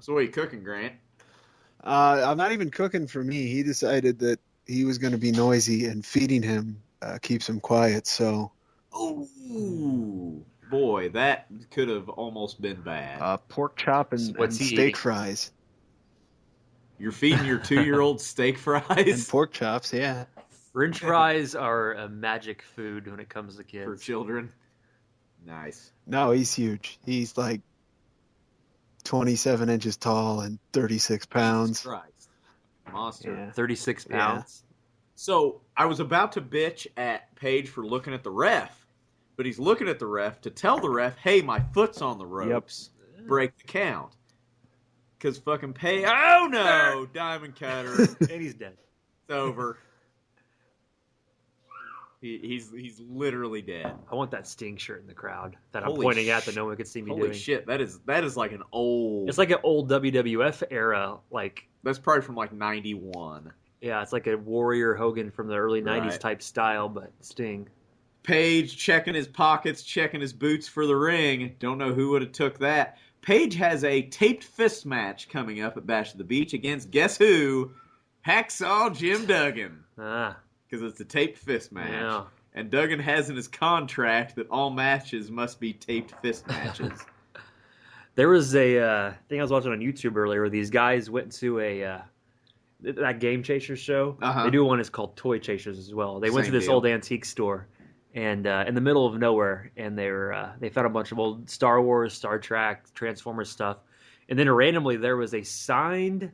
B: So what are you cooking, Grant?
C: I'm not even cooking for me. He decided that he was going to be noisy, and feeding him keeps him quiet. So.
B: Ooh, boy, that could have almost been bad.
C: Pork chop and steak fries.
B: You're feeding your 2-year-old steak fries?
C: And pork chops, yeah.
H: French fries are a magic food when it comes to kids.
B: For children? Nice.
C: No, he's huge. He's like 27 inches tall and 36 pounds.
B: Jesus Christ. Monster.
H: Yeah. 36 pounds.
B: Yeah. So I was about to bitch at Paige for looking at the ref, but he's looking at the ref to tell the ref, hey, my foot's on the ropes. Yep. Break the count. Because fucking Paige, oh no, Diamond Cutter.
H: And he's dead.
B: It's over. He's literally dead.
H: I want that Sting shirt in the crowd that I'm pointing at that no one can see me doing.
B: Holy shit, that is like an old...
H: It's like an old WWF era, like...
B: That's probably from like 91.
H: Yeah, it's like a Warrior Hogan from the early 90s type style, but Sting.
B: Paige checking his pockets, checking his boots for the ring. Don't know who would have took that. Paige has a taped fist match coming up at Bash of the Beach against, guess who? Hacksaw Jim Duggan. Because it's a taped fist match.
H: Yeah.
B: And Duggan has in his contract that all matches must be taped fist matches.
H: There was a thing I was watching on YouTube earlier where these guys went to that Game Chasers show.
B: Uh-huh.
H: They do one that's called Toy Chasers as well. They went to this
B: deal.
H: old antique store and in the middle of nowhere, and they found a bunch of old Star Wars, Star Trek, Transformers stuff. And then randomly there was a signed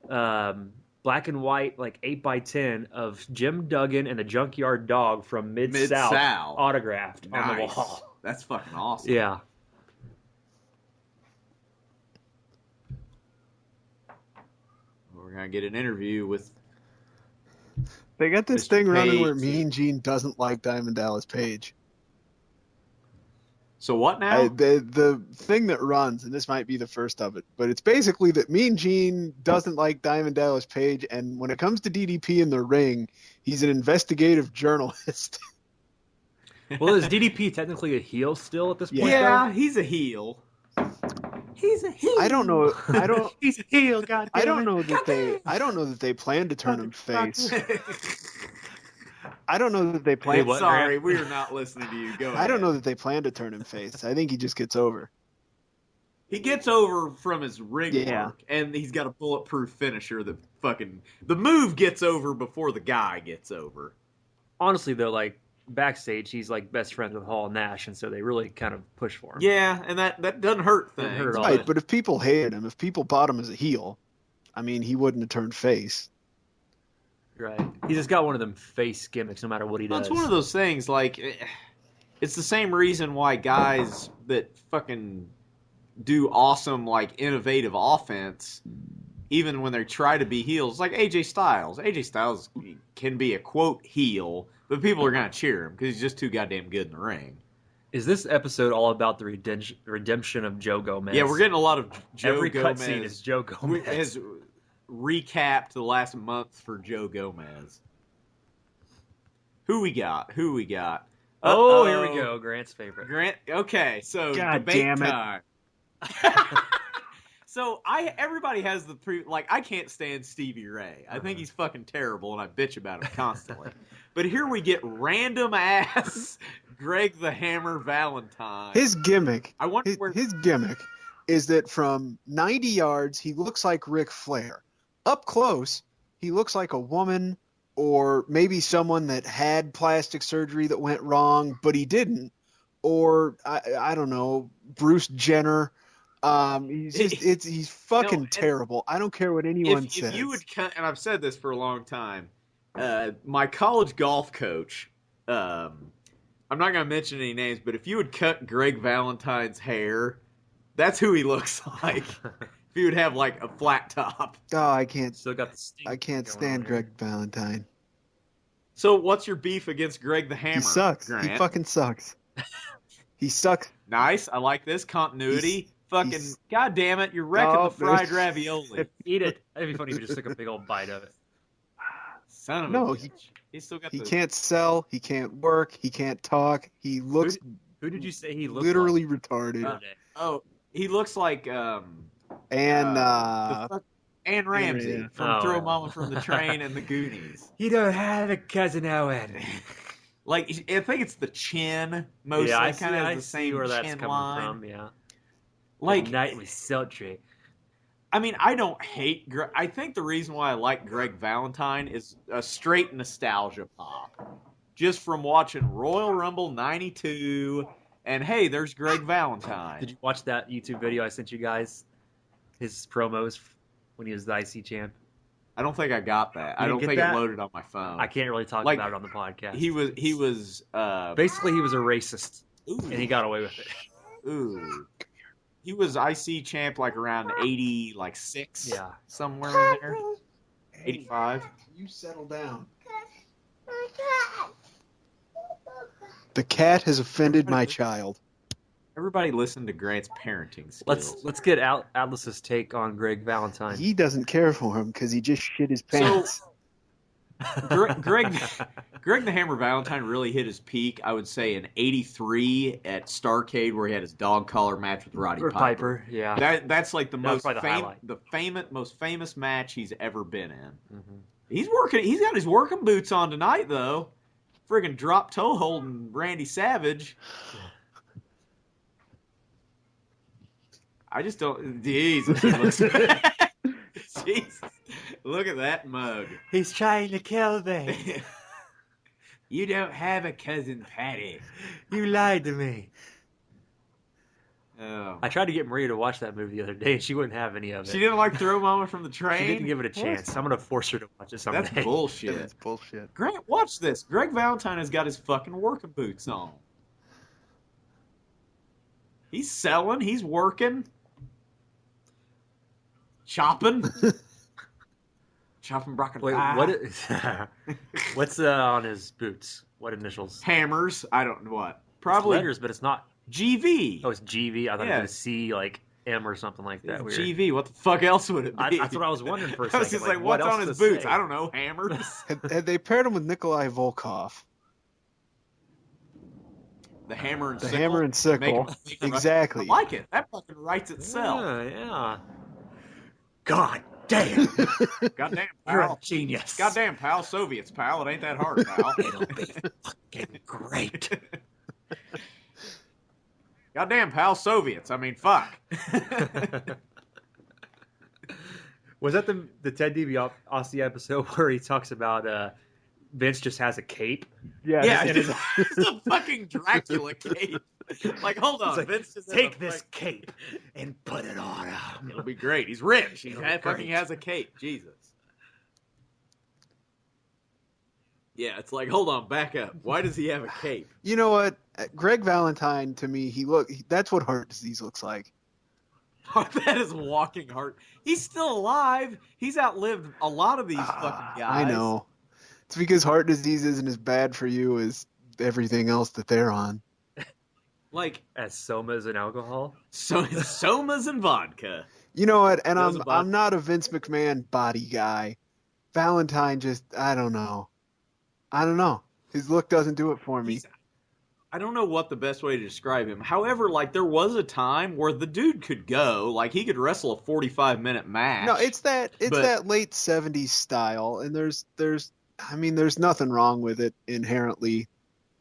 H: black and white, like 8x10 of Jim Duggan and the Junkyard Dog from Mid-South autographed on the wall.
B: That's fucking awesome.
H: Yeah.
B: We're going to get an interview with...
C: They got this thing running where Mean Gene doesn't like Diamond Dallas Page.
B: So what now?
C: The thing that runs, and this might be the first of it, but it's basically that Mean Gene doesn't like Diamond Dallas Page, and when it comes to DDP in the ring, he's an investigative journalist.
H: Well, is DDP technically a heel still at this point?
B: Yeah, he's a heel. He's a heel.
C: I don't know.
H: He's a heel. God.
C: I don't know that they plan to turn him face. I don't know that they plan.
B: Hey, sorry, we are not listening to you. Go ahead.
C: I don't know that they plan to turn him face. I think he just gets over.
B: He gets over from his ring work, and he's got a bulletproof finisher that the move gets over before the guy gets over.
H: Honestly, though, like backstage, he's like best friends with Hall and Nash, and so they really kind of push for him.
B: Yeah, and that doesn't hurt things.
H: Doesn't hurt at all.
C: Right, but if people hated him, if people bought him as a heel, I mean, he wouldn't have turned face.
H: Right. He's just got one of them face gimmicks no matter what he does.
B: It's one of those things, like, it's the same reason why guys that fucking do awesome, like, innovative offense, even when they try to be heels, like AJ Styles. AJ Styles can be a, quote, heel, but people are going to cheer him because he's just too goddamn good in the ring.
H: Is this episode all about the redemption of Joe Gomez?
B: Yeah, we're getting a lot of Joe
H: Every
B: Gomez.
H: Every cutscene is Joe Gomez.
B: Has recapped the last month for Joe Gomez. Who we got?
H: Oh, here we go. Grant's favorite.
B: Grant. Okay, so
C: God
B: debate
C: damn it.
B: time. So everybody has I can't stand Stevie Ray. I think he's fucking terrible, and I bitch about him constantly. But here we get random ass Greg the Hammer Valentine.
C: His gimmick.
B: I wonder
C: his gimmick is that from 90 yards he looks like Ric Flair. Up close, he looks like a woman or maybe someone that had plastic surgery that went wrong, but he didn't. Or, I don't know, Bruce Jenner. He's fucking terrible. I don't care what anyone says.
B: If you would cut, and I've said this for a long time, my college golf coach, I'm not going to mention any names, but if you would cut Greg Valentine's hair, that's who he looks like. If he would have like a flat top.
C: Oh, I can't.
H: Still got the stink
C: I can't
H: going
C: stand
H: on there.
C: Greg Valentine.
B: So what's your beef against Greg the Hammer?
C: He sucks.
B: Grant?
C: He fucking sucks. He sucks.
B: Nice. I like this continuity.
C: He's-
B: God damn it! You're wrecking
C: Oh,
B: the fried ravioli.
H: Eat it. It'd be funny if you just took a big old bite of it.
B: Son of
C: No,
B: a bitch. He's still got
C: He
B: the.
C: can't sell. He can't work. He can't talk. He looks
H: Who did you say he looked
C: literally
H: like?
C: retarded.
B: Oh, he looks like
C: And
B: Anne Ramsey
C: yeah.
B: from
H: Oh,
B: Throw
H: yeah.
B: Mama from the Train and the Goonies.
H: You don't have a cousin Owen.
B: Like I think it's the chin mostly.
H: Yeah, I
B: kind of
H: see
B: the same
H: where that's
B: chin
H: coming
B: line.
H: from. Yeah,
B: Like
H: night was sultry.
B: I mean, I don't hate. I think the reason why I like Greg Valentine is a straight nostalgia pop, just from watching Royal Rumble '92. And hey, there's Greg Valentine.
H: Did you watch that YouTube video I sent you guys? His promos when he was the IC champ.
B: I don't think I got that. I
H: didn't
B: don't
H: get
B: think
H: that?
B: it loaded on my phone.
H: I can't really talk
B: Like,
H: about it on the podcast.
B: He was.
H: Basically, he was a racist,
B: Ooh.
H: and he got away with it.
B: Ooh. He was IC champ like around 86.
H: Yeah.
B: Somewhere in there. 85.
C: you settle down. The cat has offended my child.
B: Everybody listen to Grant's parenting skills.
H: Let's get Atlas's take on Greg Valentine.
C: He doesn't care for him because he just shit his pants.
B: Greg the Hammer Valentine really hit his peak, I would say, in '83 at Starrcade, where he had his dog collar match with Roddy
H: Or
B: Piper.
H: yeah.
B: That's like the
H: That was
B: most
H: probably the highlight.
B: most famous match he's ever been in.
H: Mm-hmm.
B: He's working. He's got his working boots on tonight, though. Friggin' drop toe holding Randy Savage. I just don't. Jesus, he looks. Jesus, look at that mug.
H: He's trying to kill me.
B: You don't have a cousin Patty.
H: You lied to me.
B: Oh.
H: I tried to get Maria to watch that movie the other day, and she wouldn't have any of it.
B: She didn't like Throw Mama from the Train?
H: She didn't give it a chance. I'm going to force her to watch it someday.
B: That's bullshit.
C: That's bullshit.
B: Grant, watch this. Greg Valentine has got his fucking working boots on. He's selling. He's working. Chopping. Chopping broccoli.
H: Wait, what is, what's on his boots? What initials?
B: Hammers. I don't know what.
H: It's
B: Probably
H: letters, but it's not.
B: GV.
H: Oh, it's GV. I thought
B: Yeah.
H: it was C, like M or something like that. Weird.
B: GV. What the fuck else would it be?
H: That's what I was wondering for a
B: I
H: second.
B: was just like,
H: what
B: what's
H: else
B: on his
H: to
B: boots?
H: say?
B: I don't know. Hammers.
C: Had they paired him with Nikolai Volkov,
B: The hammer and
C: the
B: sickle.
C: hammer and sickle,
B: Make it
C: exactly.
B: I like it. That fucking writes itself.
H: Yeah. God damn.
B: Goddamn,
H: You're a
B: pal.
H: genius.
B: Goddamn, pal. Soviets, pal. It ain't that hard, pal.
H: It'll be fucking great.
B: Goddamn, pal. Soviets. I mean, fuck.
H: Was that the Ted DiBiase episode where he talks about Vince just has a cape?
B: Yeah, it's a fucking Dracula cape. Like, hold on.
H: It's like,
B: Vince just has
H: take
B: a
H: this
B: fucking-
H: cape and put it on him.
B: It'll be great. He's rich. He
H: It'll be
B: fucking
H: great.
B: has a cape. Jesus. Yeah, it's like, hold on, back up. Why does he have a cape?
C: You know what? Greg Valentine, to me, that's what heart disease looks like.
B: That is walking heart. He's still alive. He's outlived a lot of these fucking guys.
C: I know. It's because heart disease isn't as bad for you as everything else that they're on.
B: Like,
H: As somas and alcohol?
B: so somas and vodka.
C: You know what? And
B: Those are
C: I'm not a Vince McMahon body guy. Valentine just, I don't know. His look doesn't do it for me.
B: I don't know what the best way to describe him. However, like, there was a time where the dude could go, like, he could wrestle a 45-minute match.
C: No, it's that
B: But-
C: late 70s style, and there's nothing wrong with it inherently.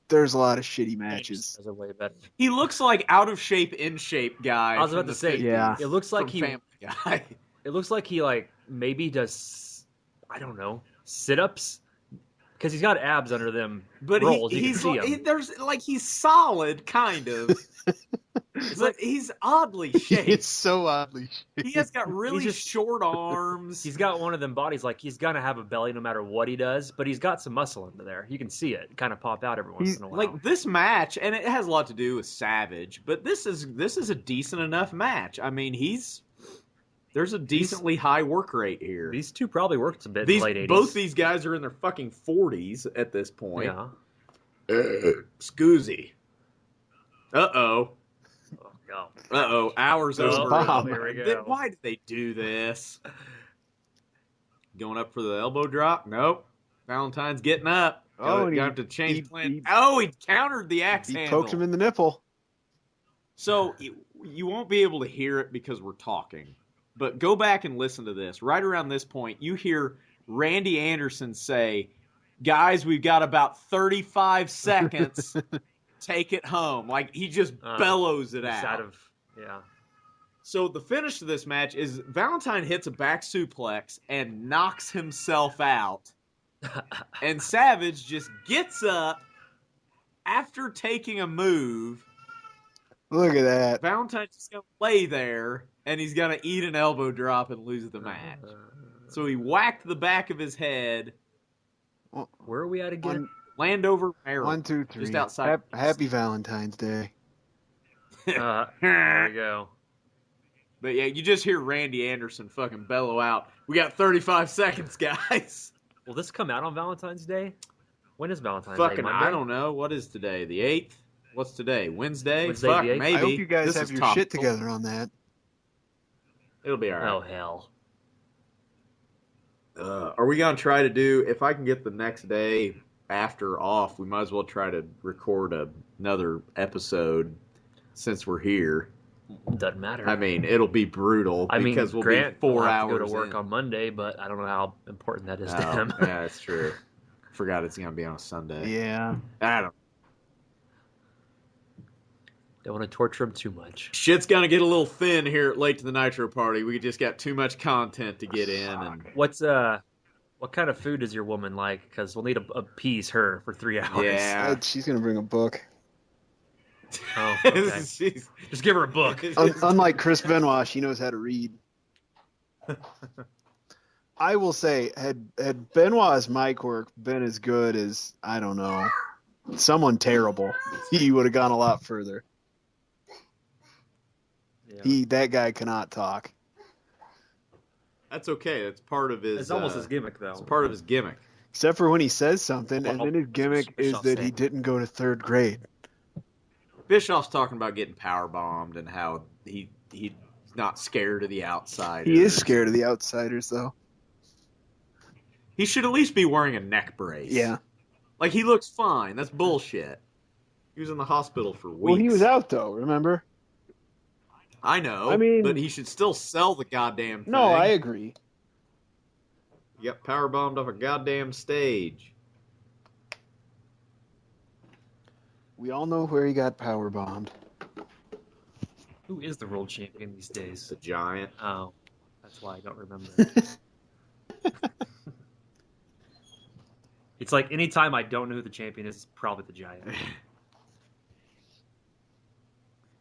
C: There's a lot of shitty matches.
H: Those are way better.
B: He looks like out of shape, in shape guy.
H: I was
B: from
H: about to
B: the
H: say,
B: 50s,
C: Yeah.
H: It looks like
B: from Family Guy.
H: It looks like he like maybe does, I don't know, sit-ups because he's got abs under them
B: But
H: rolls. You can
B: he's
H: see
B: like,
H: him.
B: there's like he's solid, kind of. But he's oddly
C: It's
B: shaped.
C: so oddly shaped.
B: He has got really
H: just-
B: short arms.
H: He's got one of them bodies like he's gonna have a belly no matter what he does, but he's got some muscle under there. You can see it kind of pop out every once in a while.
B: Like this match, and it has a lot to do with Savage, but this is a decent enough match. I mean, he's There's a decently high work rate here.
H: These two probably worked a bit in the late 80s.
B: Both these guys are in their fucking 40s at this point.
H: Yeah.
B: Scoozy. Uh-oh.
H: Oh, God.
B: Uh-oh. Hours over.
C: Bob.
H: Here we go.
B: Why did they do this? Going up for the elbow drop? Nope. Valentine's getting up.
C: Oh,
B: Got to change plan.
C: he
B: Countered the axe
C: He
B: handle.
C: poked him in the nipple.
B: So you won't be able to hear it because we're talking. But go back and listen to this. Right around this point, you hear Randy Anderson say, "Guys, we've got about 35 seconds. Take it home." Like, he just bellows it out.
H: Yeah.
B: So the finish of this match is Valentine hits a back suplex and knocks himself out. And Savage just gets up after taking a move.
C: Look at that.
B: Valentine's just going to lay there, and he's going to eat an elbow drop and lose the match. So he whacked the back of his head.
H: Where are we at again?
B: Landover, Maryland.
C: 1, 2, 3.
B: Just outside.
C: Happy Valentine's Day.
H: There we go.
B: But yeah, you just hear Randy Anderson fucking bellow out, "We got 35 seconds, guys."
H: Will this come out on Valentine's Day? When is Valentine's
B: Fucking,
H: Day? Monday?
B: I don't know. What is today? The 8th? What's today? Wednesday?
H: Wednesday,
B: Fuck,
H: the 8th?
B: maybe.
C: I hope you guys
B: This
C: have
B: is
C: your
B: topical.
C: shit together on that.
B: It'll be all right.
H: Oh, hell.
B: Are we going to try to do, if I can get the next day after off, we might as well try to record another episode since we're here.
H: Doesn't matter.
B: I mean, it'll be brutal because we'll
H: Grant
B: be 4
H: will have
B: hours
H: to go to work
B: in.
H: on Monday, but I don't know how important that is to
B: Oh,
H: him.
B: yeah, that's true. Forgot it's going to be on a Sunday.
C: Yeah.
B: I don't.
H: Don't want to torture him too much.
B: Shit's going to get a little thin here at Late to the Nitro Party. We just got too much content to get in. And
H: What kind of food does your woman like? Because we'll need to appease her for 3 hours.
B: yeah.
C: She's going to bring a book.
H: Oh, okay.
B: She's-
H: Just give her a book.
C: Unlike Chris Benoit, she knows how to read. I will say, had Benoit's mic work been as good as, I don't know, someone terrible, he would have gone a lot further.
H: Yeah.
C: That guy cannot talk.
B: That's okay. That's part of his.
H: It's almost his gimmick, though.
B: It's part of his gimmick.
C: Except for when he says something, and
H: Well,
C: then his gimmick is
H: Bischoff
C: that
H: said.
C: he didn't go to 3rd grade.
B: Bischoff's talking about getting power bombed and how he's not scared of the outsiders.
C: He is scared of the outsiders, though.
B: He should at least be wearing a neck brace.
C: Yeah.
B: Like, he looks fine. That's bullshit. He was in the hospital for weeks.
C: Well, he was out, though, remember?
B: I know.
C: I mean-
B: but he should still sell the goddamn thing.
C: No, I agree.
B: He got power bombed off a goddamn stage.
C: We all know where he got power bombed.
H: Who is the world champion these days?
B: The Giant.
H: Oh, that's why I don't remember. It's like anytime I don't know who the champion is, it's probably the Giant.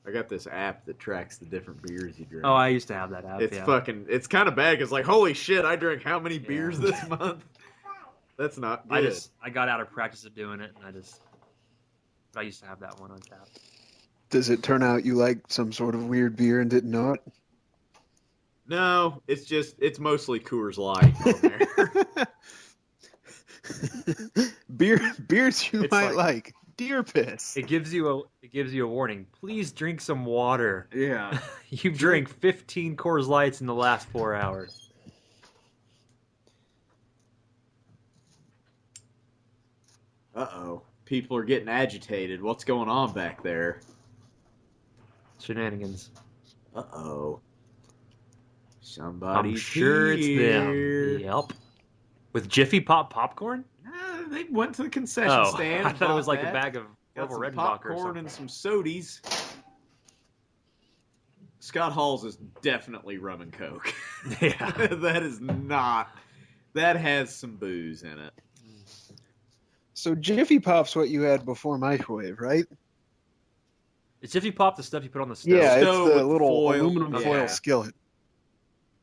B: I got this app that tracks the different beers you drink.
H: Oh, I used to have that app.
B: It's
H: yeah.
B: fucking. It's kind of bad because, like, holy shit, I drank how many beers this month? That's not good.
H: I got out of practice of doing it, and I used to have that one on tap.
C: Does it turn out you like some sort of weird beer and didn't know it?
B: No, it's mostly Coors Light on there.
C: Beers you
H: It's
C: might
H: like-
C: like. Deer piss.
H: It gives you a warning. Please drink some water.
B: Yeah.
H: You've drank 15 Coors Lights in the last 4 hours.
B: Uh-oh. People are getting agitated. What's going on back there?
H: Shenanigans.
B: Uh-oh. Somebody's
H: I'm sure it's
B: here.
H: them. Yep. With Jiffy Pop popcorn?
B: They went to the concession
H: Oh,
B: stand.
H: I thought it was like
B: bought
H: a
B: that.
H: bag of
B: Got
H: Rebel
B: some
H: Redenbacher or
B: popcorn
H: something.
B: and some sodies. Scott Hall's is definitely rum and coke.
H: Yeah.
B: That is not. That has some booze in it.
C: So Jiffy Pop's what you had before microwave, right?
H: Is Jiffy Pop the stuff you put on the stove?
C: Yeah,
B: Stove
C: it's the
B: with
C: little
B: foil.
C: aluminum
B: Yeah.
C: foil skillet.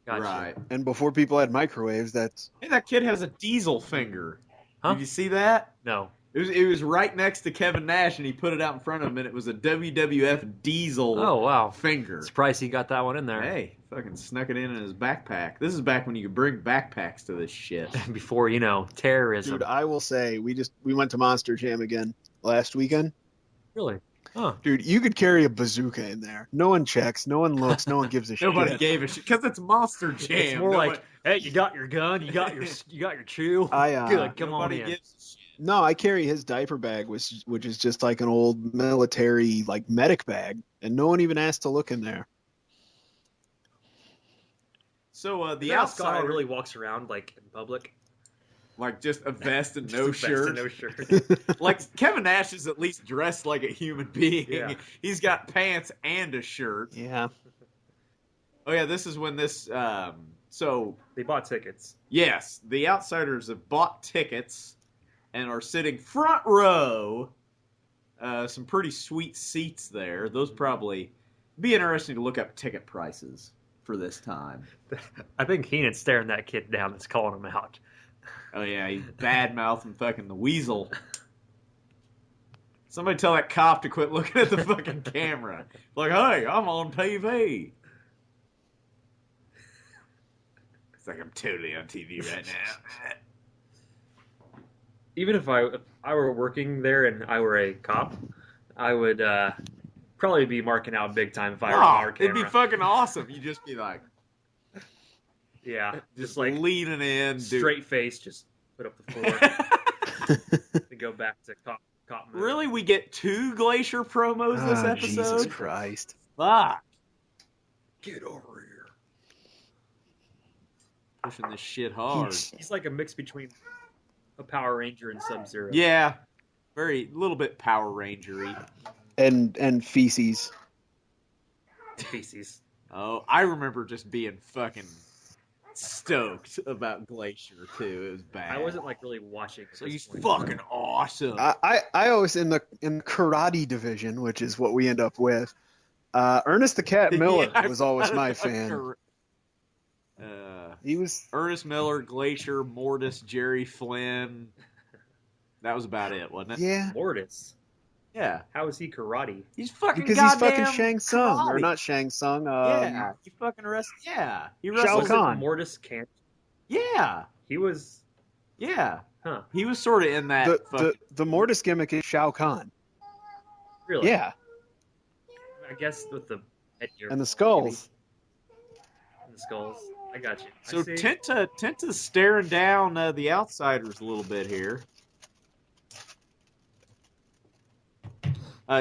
H: Gotcha.
B: Right.
C: And before people had microwaves, that's
B: Hey, that kid has a diesel finger.
H: Huh?
B: Did you see that?
H: No.
B: It was right next to Kevin Nash, and he put it out in front of him, and it was a WWF Diesel
H: Oh, wow.
B: finger.
H: Surprised he got that one in there.
B: Hey, fucking snuck it in his backpack. This is back when you could bring backpacks to this shit.
H: Before, terrorism.
C: Dude, I will say, we went to Monster Jam again last weekend.
H: Really? Huh.
C: Dude, you could carry a bazooka in there. No one checks, no one looks, no one gives a shit.
B: Nobody gave a shit because it's Monster Jam.
H: It's more like, hey, you got your gun, you got your chew. Good, come on in.
B: Gives a shit.
C: No, I carry his diaper bag, which is just like an old military medic bag, and no one even asked to look in there.
B: So the
H: outsider
B: outsider
H: really walks around in public,
B: just a vest and
H: Just
B: no
H: a vest
B: shirt.
H: and no shirt.
B: Kevin Nash is at least dressed like a human being.
H: Yeah.
B: He's got pants and a shirt.
C: Yeah.
B: Oh yeah, this is when this. So
H: They bought tickets.
B: yes, the outsiders have bought tickets and are sitting front row. Some pretty sweet seats there. Those probably be interesting to look up ticket prices for this time.
H: I think Heenan's staring that kid down that's calling him out.
B: Oh yeah, he's bad mouthing fucking the weasel. Somebody tell that cop to quit looking at the fucking camera. Like, hey, I'm on TV. It's like I'm totally on TV right now.
H: Even if I were working there and I were a cop, I would probably be marking out big time if I were on our camera.
B: It'd be fucking awesome. You'd just be like,
H: yeah,
B: just leaning in,
H: straight face, just put up the floor, and go back to cop mode.
B: Really, we get 2 Glacier promos this episode?
C: Jesus Christ!
B: Fuck!
D: Get over here.
B: Pushing this shit hard.
H: He's like a mix between a Power Ranger and Sub-Zero.
B: Yeah, little bit Power Ranger-y.
C: And feces.
H: Feces.
B: Oh, I remember just being fucking stoked about Glacier too. It was bad.
H: I wasn't really watching.
B: So he's fucking awesome.
C: I always in the karate division, which is what we end up with. Ernest the Cat Miller was always my fan. He was
B: Ernest Miller, Glacier, Mortis, Jerry Flynn. That was about it, wasn't it?
C: Yeah.
H: Mortis.
B: Yeah.
H: How is he karate?
B: He's fucking
C: because he's fucking Shang Tsung, or not Shang Tsung.
B: Yeah. He fucking wrestles. Yeah. He
C: Shao
B: wrestles.
C: Kahn.
H: Mortis can't.
B: Yeah.
H: He was.
B: Yeah.
H: Huh.
B: He was sort of in that.
C: The Mortis gimmick is Shao Kahn.
H: Really?
C: Yeah.
H: I guess with the headgear.
C: And the skulls.
H: And the skulls. I got you.
B: So Tenta's staring down the outsiders a little bit here.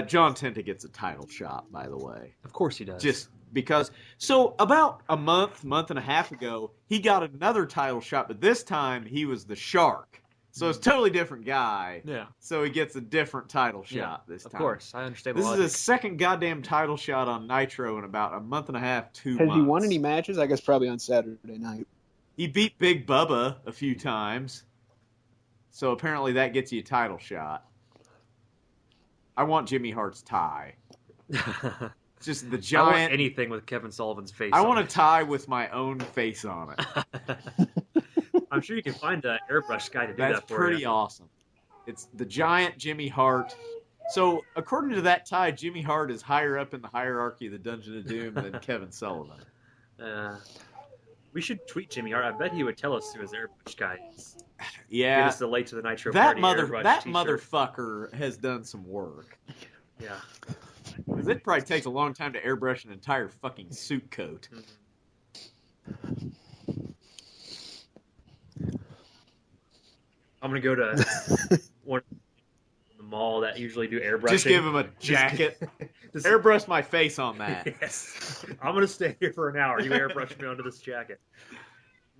B: John Tenta gets a title shot, by the way.
H: Of course he does.
B: Just because. So about a month and a half ago, he got another title shot, but this time he was the Shark. So it's a totally different guy.
H: Yeah.
B: So he gets a different title shot this time.
H: Of course, I understand.
B: This is his second goddamn title shot on Nitro in about a month and a half, 2 months.
C: Has he won any matches? I guess probably on Saturday night.
B: He beat Big Bubba a few times. So apparently that gets you a title shot. I want Jimmy Hart's tie. It's just the giant.
H: I want anything with Kevin Sullivan's face.
B: I want a tie with my own face on it.
H: I'm sure you can find an airbrush guy to do that for you.
B: That's pretty awesome. It's the giant Jimmy Hart. So according to that tie, Jimmy Hart is higher up in the hierarchy of the Dungeon of Doom than Kevin Sullivan.
H: We should tweet Jimmy Hart. I bet he would tell us who his airbrush guy is.
B: Yeah.
H: Give us the late to the Nitro
B: that
H: Party airbrush
B: that
H: t-shirt.
B: motherfucker has done some work.
H: Yeah.
B: Because it probably takes a long time to airbrush an entire fucking suit coat.
H: Mm-hmm. I'm going to go to one the mall that usually do airbrushing.
B: Just give him a jacket. Just airbrush my face on that.
H: Yes. I'm going to stay here for an hour. You airbrush me onto this jacket.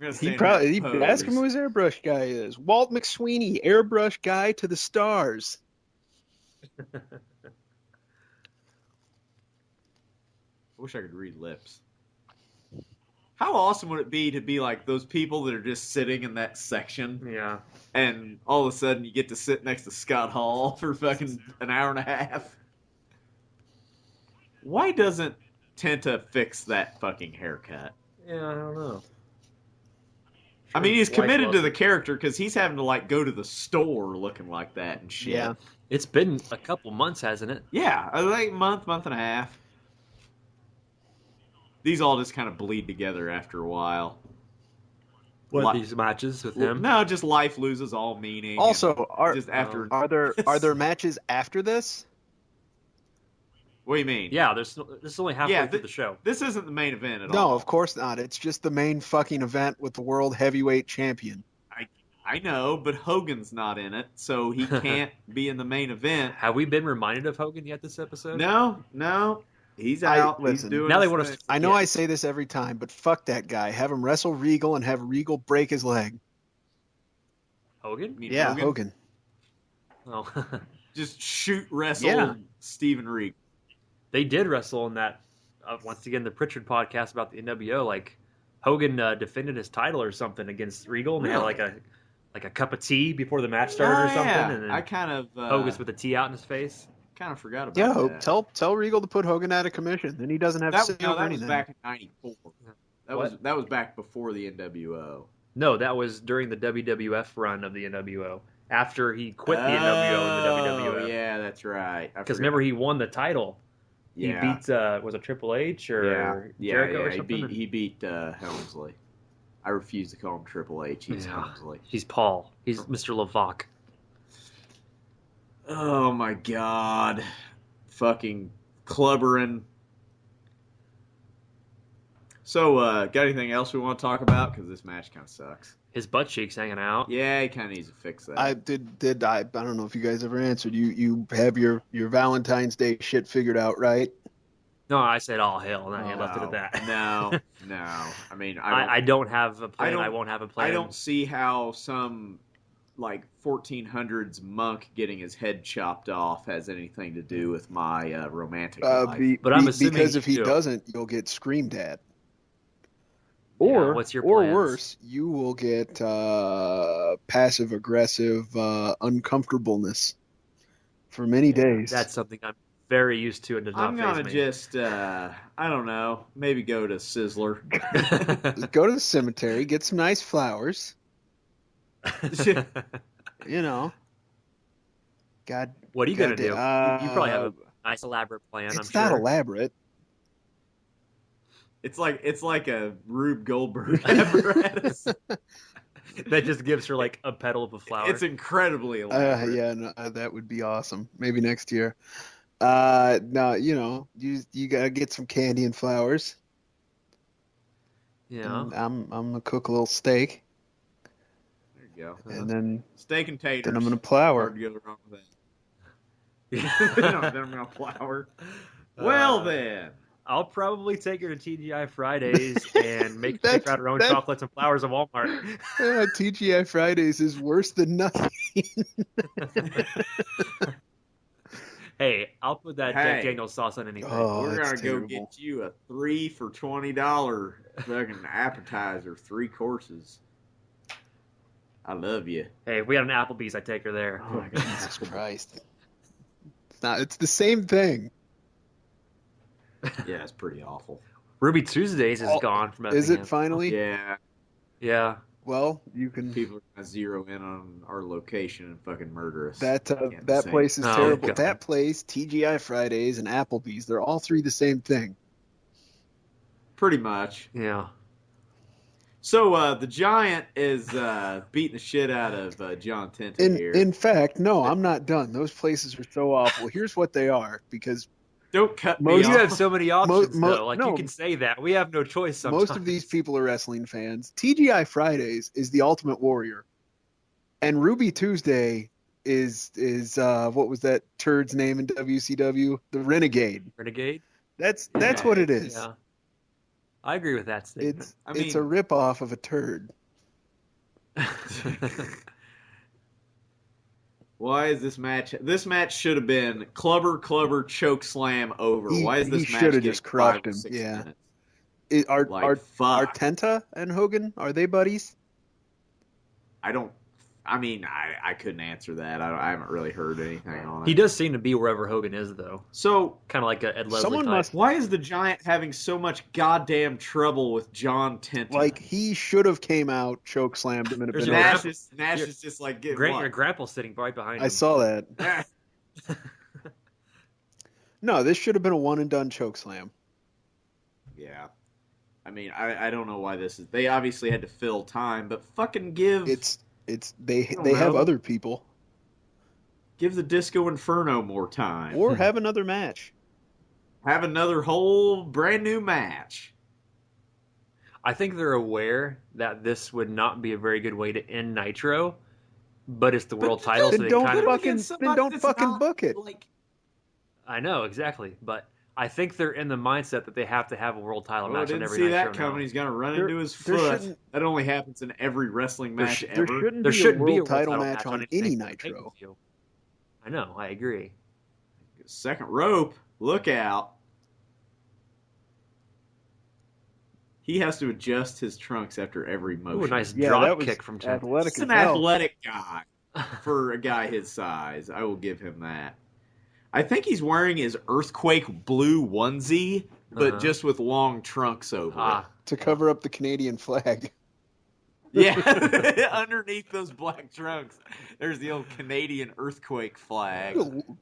C: He ask him who his airbrush guy is. Walt McSweeney, airbrush guy to the stars.
B: I wish I could read lips. How awesome would it be to be like those people that are just sitting in that section?
H: Yeah.
B: And all of a sudden you get to sit next to Scott Hall for fucking an hour and a half. Why doesn't Tenta fix that fucking haircut?
H: Yeah, I don't know.
B: I mean, he's
H: Wife
B: committed
H: loves
B: to the
H: it.
B: character because he's having to like go to the store looking like that and shit.
C: Yeah.
H: It's been a couple months, hasn't it?
B: Yeah, like month and a half. These all just kind of bleed together after a while.
H: What these matches with him?
B: No, just life loses all meaning.
C: Also,
B: just after.
C: are there matches after this?
B: What do you mean?
H: Yeah, this is only halfway through the show.
B: This isn't the main event at all.
C: No, of course not. It's just the main fucking event with the world heavyweight champion.
B: I know, but Hogan's not in it, so he can't be in the main event.
H: Have we been reminded of Hogan yet this episode?
B: No. He's out.
C: Listen,
B: he's doing
H: now they
B: his
H: want us.
B: thing.
C: I know I say this every time, but fuck that guy. Have him wrestle Regal and have Regal break his leg.
H: Hogan?
B: You mean
C: Yeah, Hogan.
H: Oh,
B: Just shoot wrestle
C: Yeah.
B: Steven Regal.
H: they did wrestle in that. Once again, the Pritchard podcast about the NWO. Like Hogan defended his title or something against Regal, and they had like a cup of tea before the match started or something.
B: Yeah.
H: And then
B: I kind of
H: Hogan's with the tea out in his face.
B: kind of forgot about
C: Yeah,
B: that.
C: tell Regal to put Hogan out of commission. Then he doesn't have to say
B: that was
C: anything.
B: back in '94.
H: What?
B: That was back before the NWO.
H: No, that was during the WWF run of the NWO. After he quit the NWO and the WWF.
B: Yeah, that's right.
H: Because remember, he won the title.
B: Yeah.
H: He beat, was it Triple H or Jericho or something?
B: He beat Helmsley. I refuse to call him Triple H. He's Helmsley.
H: He's Paul. He's Mr. Levac.
B: Oh my god. Fucking clubbering. So, got anything else we want to talk about? Because this match kind of sucks.
H: His butt cheeks hanging out.
B: Yeah, he kind of needs to fix that.
C: I don't know if you guys ever answered. You have your Valentine's Day shit figured out, right?
H: No, I said all hell, and I left it at that.
B: No. I mean,
H: I don't have a plan. I won't have a plan.
B: I don't see how some like 1400s monk getting his head chopped off has anything to do with my romantic life.
H: But I'm assuming
C: because if he
H: you.
C: doesn't, you'll get screamed at.
H: Or what's your
C: or
H: plans?
C: worse, you will get passive aggressive uncomfortableness for many days.
H: That's something I'm very used to and does not
B: I'm gonna
H: faze me.
B: just I don't know, maybe go to Sizzler.
C: Go to the cemetery, get some nice flowers. You know. God.
H: What are you gonna do? You probably have
C: Uh,
H: a nice elaborate plan.
C: It's
H: I'm
C: not
H: sure.
C: elaborate.
B: It's like a Rube Goldberg apparatus.
H: That just gives her like a petal of a flower.
B: It's incredibly elaborate.
C: That would be awesome. Maybe next year. No, you gotta get some candy and flowers.
H: Yeah.
C: And I'm gonna cook a little steak,
B: There you go.
C: and then
B: Steak and taters.
C: I'm gonna plow her.
B: Hard to go wrong with that. No, then I'm gonna plow her. Well then.
H: I'll probably take her to TGI Fridays and make her pick out her own
C: that-
H: chocolates and flowers at Walmart.
C: TGI Fridays is worse than nothing.
H: Hey, I'll put that Jack Daniels sauce on anything.
C: Oh,
B: We're
C: that's
B: gonna go
C: terrible.
B: get you a 3 for $20 fucking appetizer, 3 courses. I love you.
H: Hey, if we had an Applebee's, I'd take her there.
C: Oh my Jesus Christ! It's the same thing.
B: Yeah, it's pretty awful.
H: Ruby Tuesdays is gone from
C: Is
H: Effingham.
C: it finally?
B: Yeah,
H: Yeah.
C: Well, you can.
B: people are gonna zero in on our location and fucking murder us.
C: That
B: Can't
C: that
B: say.
C: place is
H: Oh,
C: terrible.
H: God.
C: That place, TGI Fridays and Applebee's, they're all three the same thing.
B: Pretty much.
H: Yeah.
B: So the Giant is beating the shit out of John Tinton here.
C: In fact, no, I'm not done. Those places are so awful. Here's what they are, because
B: Don't cut me
C: Most-
H: You
B: off.
H: have so many options,
C: mo-
H: though. Like,
C: no.
H: you can say that. We have no choice sometimes.
C: most of these people are wrestling fans. TGI Fridays is the Ultimate Warrior, and Ruby Tuesday is what was that turd's name in WCW? The Renegade.
H: Renegade?
C: That's what it is.
H: Yeah. I agree with that statement.
C: It's a ripoff of a turd.
B: Why is this match? This match should have been clubber, choke slam over. Why is this
C: he
B: match
C: should have
B: getting
C: just crushed
B: 5 or
C: him.
B: 6
C: Yeah.
B: minutes?
C: Are
B: Fuck.
C: Tenta and Hogan, are they buddies?
B: I don't I mean, I couldn't answer that. I haven't really heard anything on it.
H: He does seem to be wherever Hogan is, though.
B: So,
H: kind of like a Ed Leslie type.
B: Why is the Giant having so much goddamn trouble with John Tenta?
C: Like, he should have came out, choke slammed him, and
H: There's
C: been
B: Nash is just like getting
H: your grapple's sitting right behind him.
C: I saw that. No, this should have been a one and done choke slam.
B: Yeah. I mean, I don't know why this is. They obviously had to fill time, but fucking give.
C: They have other people.
B: Give the Disco Inferno more time.
C: Or have another match.
B: Have another whole brand new match.
H: I think they're aware that this would not be a very good way to end Nitro, but it's the world title, so
C: Then
H: they
C: don't
H: kind of
C: fucking book it.
H: I know exactly, but I think they're in the mindset that they have to have a world title match on every Nitro.
B: I didn't see that coming. He's going to run into his foot. That only happens in every wrestling match ever.
C: There shouldn't be a world title match on any Nitro.
H: I know, I agree.
B: Second rope, look out. He has to adjust his trunks after every motion.
H: Ooh, a nice drop kick from Tenta.
B: He's an athletic guy for a guy his size. I will give him that. I think he's wearing his Earthquake blue onesie, but just with long trunks over it.
C: To cover up the Canadian flag.
B: Yeah, underneath those black trunks, there's the old Canadian Earthquake flag.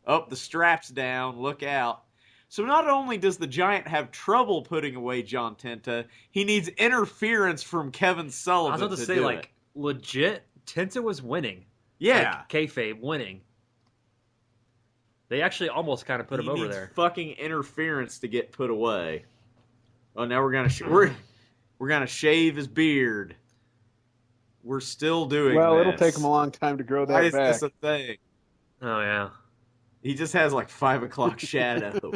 B: Oh, the strap's down. Look out. So not only does the Giant have trouble putting away John Tenta, he needs interference from Kevin Sullivan.
H: I was about to say, like, legit, Tenta was winning.
B: Yeah.
H: Like, kayfabe winning. They actually almost kind of put him over there.
B: Fucking interference to get put away. Oh, now we're gonna shave his beard. We're still doing
C: Well,
B: this.
C: it'll take him a long time to grow that
B: Why is
C: back.
B: this a thing?
H: Oh, yeah.
B: He just has like 5 o'clock shadow.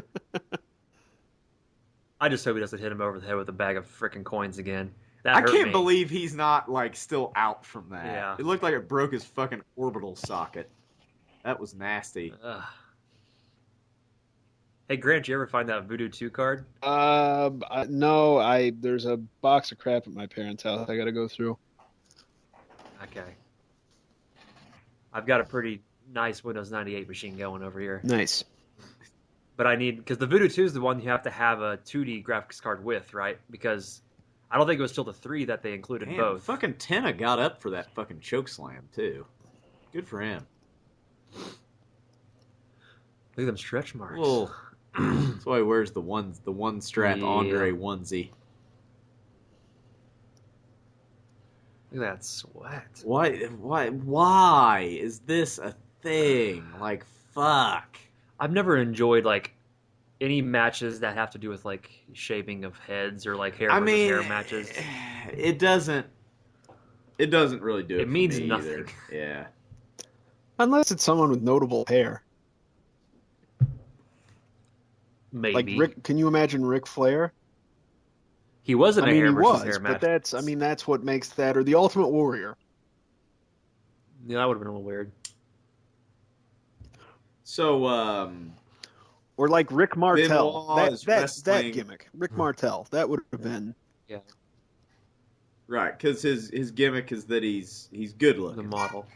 H: I just hope he doesn't hit him over the head with a bag of freaking coins again.
B: I can't believe he's not like still out from that.
H: Yeah.
B: It looked like it broke his fucking orbital socket. That was nasty.
H: Hey, Grant, you ever find that Voodoo 2 card?
C: No, there's a box of crap at my parents' house I gotta go through.
H: Okay. I've got a pretty nice Windows 98 machine going over here.
C: Nice.
H: But I need, because the Voodoo 2 is the one you have to have a 2D graphics card with, right? Because I don't think it was till the 3 that they included both.
B: Fucking Tenta got up for that fucking choke slam, too. Good for him.
H: Look at them stretch marks.
B: Well, that's why he wears the one strap Andre onesie.
H: Look at that sweat.
B: Why is this a thing? Like, fuck.
H: I've never enjoyed, like, any matches that have to do with, like, shaving of heads or, like, hair versus hair matches.
B: It doesn't really do it.
H: It means
B: me
H: nothing.
B: Either. Yeah.
C: Unless it's someone with notable hair.
H: Maybe.
C: Like can you imagine Ric Flair?
H: He wasn't a hair versus hair match.
C: But that's what makes that, or the Ultimate Warrior.
H: Yeah, that would have been a little weird.
B: So,
C: or like Rick Martel. That gimmick. Rick
H: Hmm.
C: Martel. That would have been.
H: Yeah.
B: Right, because his gimmick is that he's good looking.
H: The model.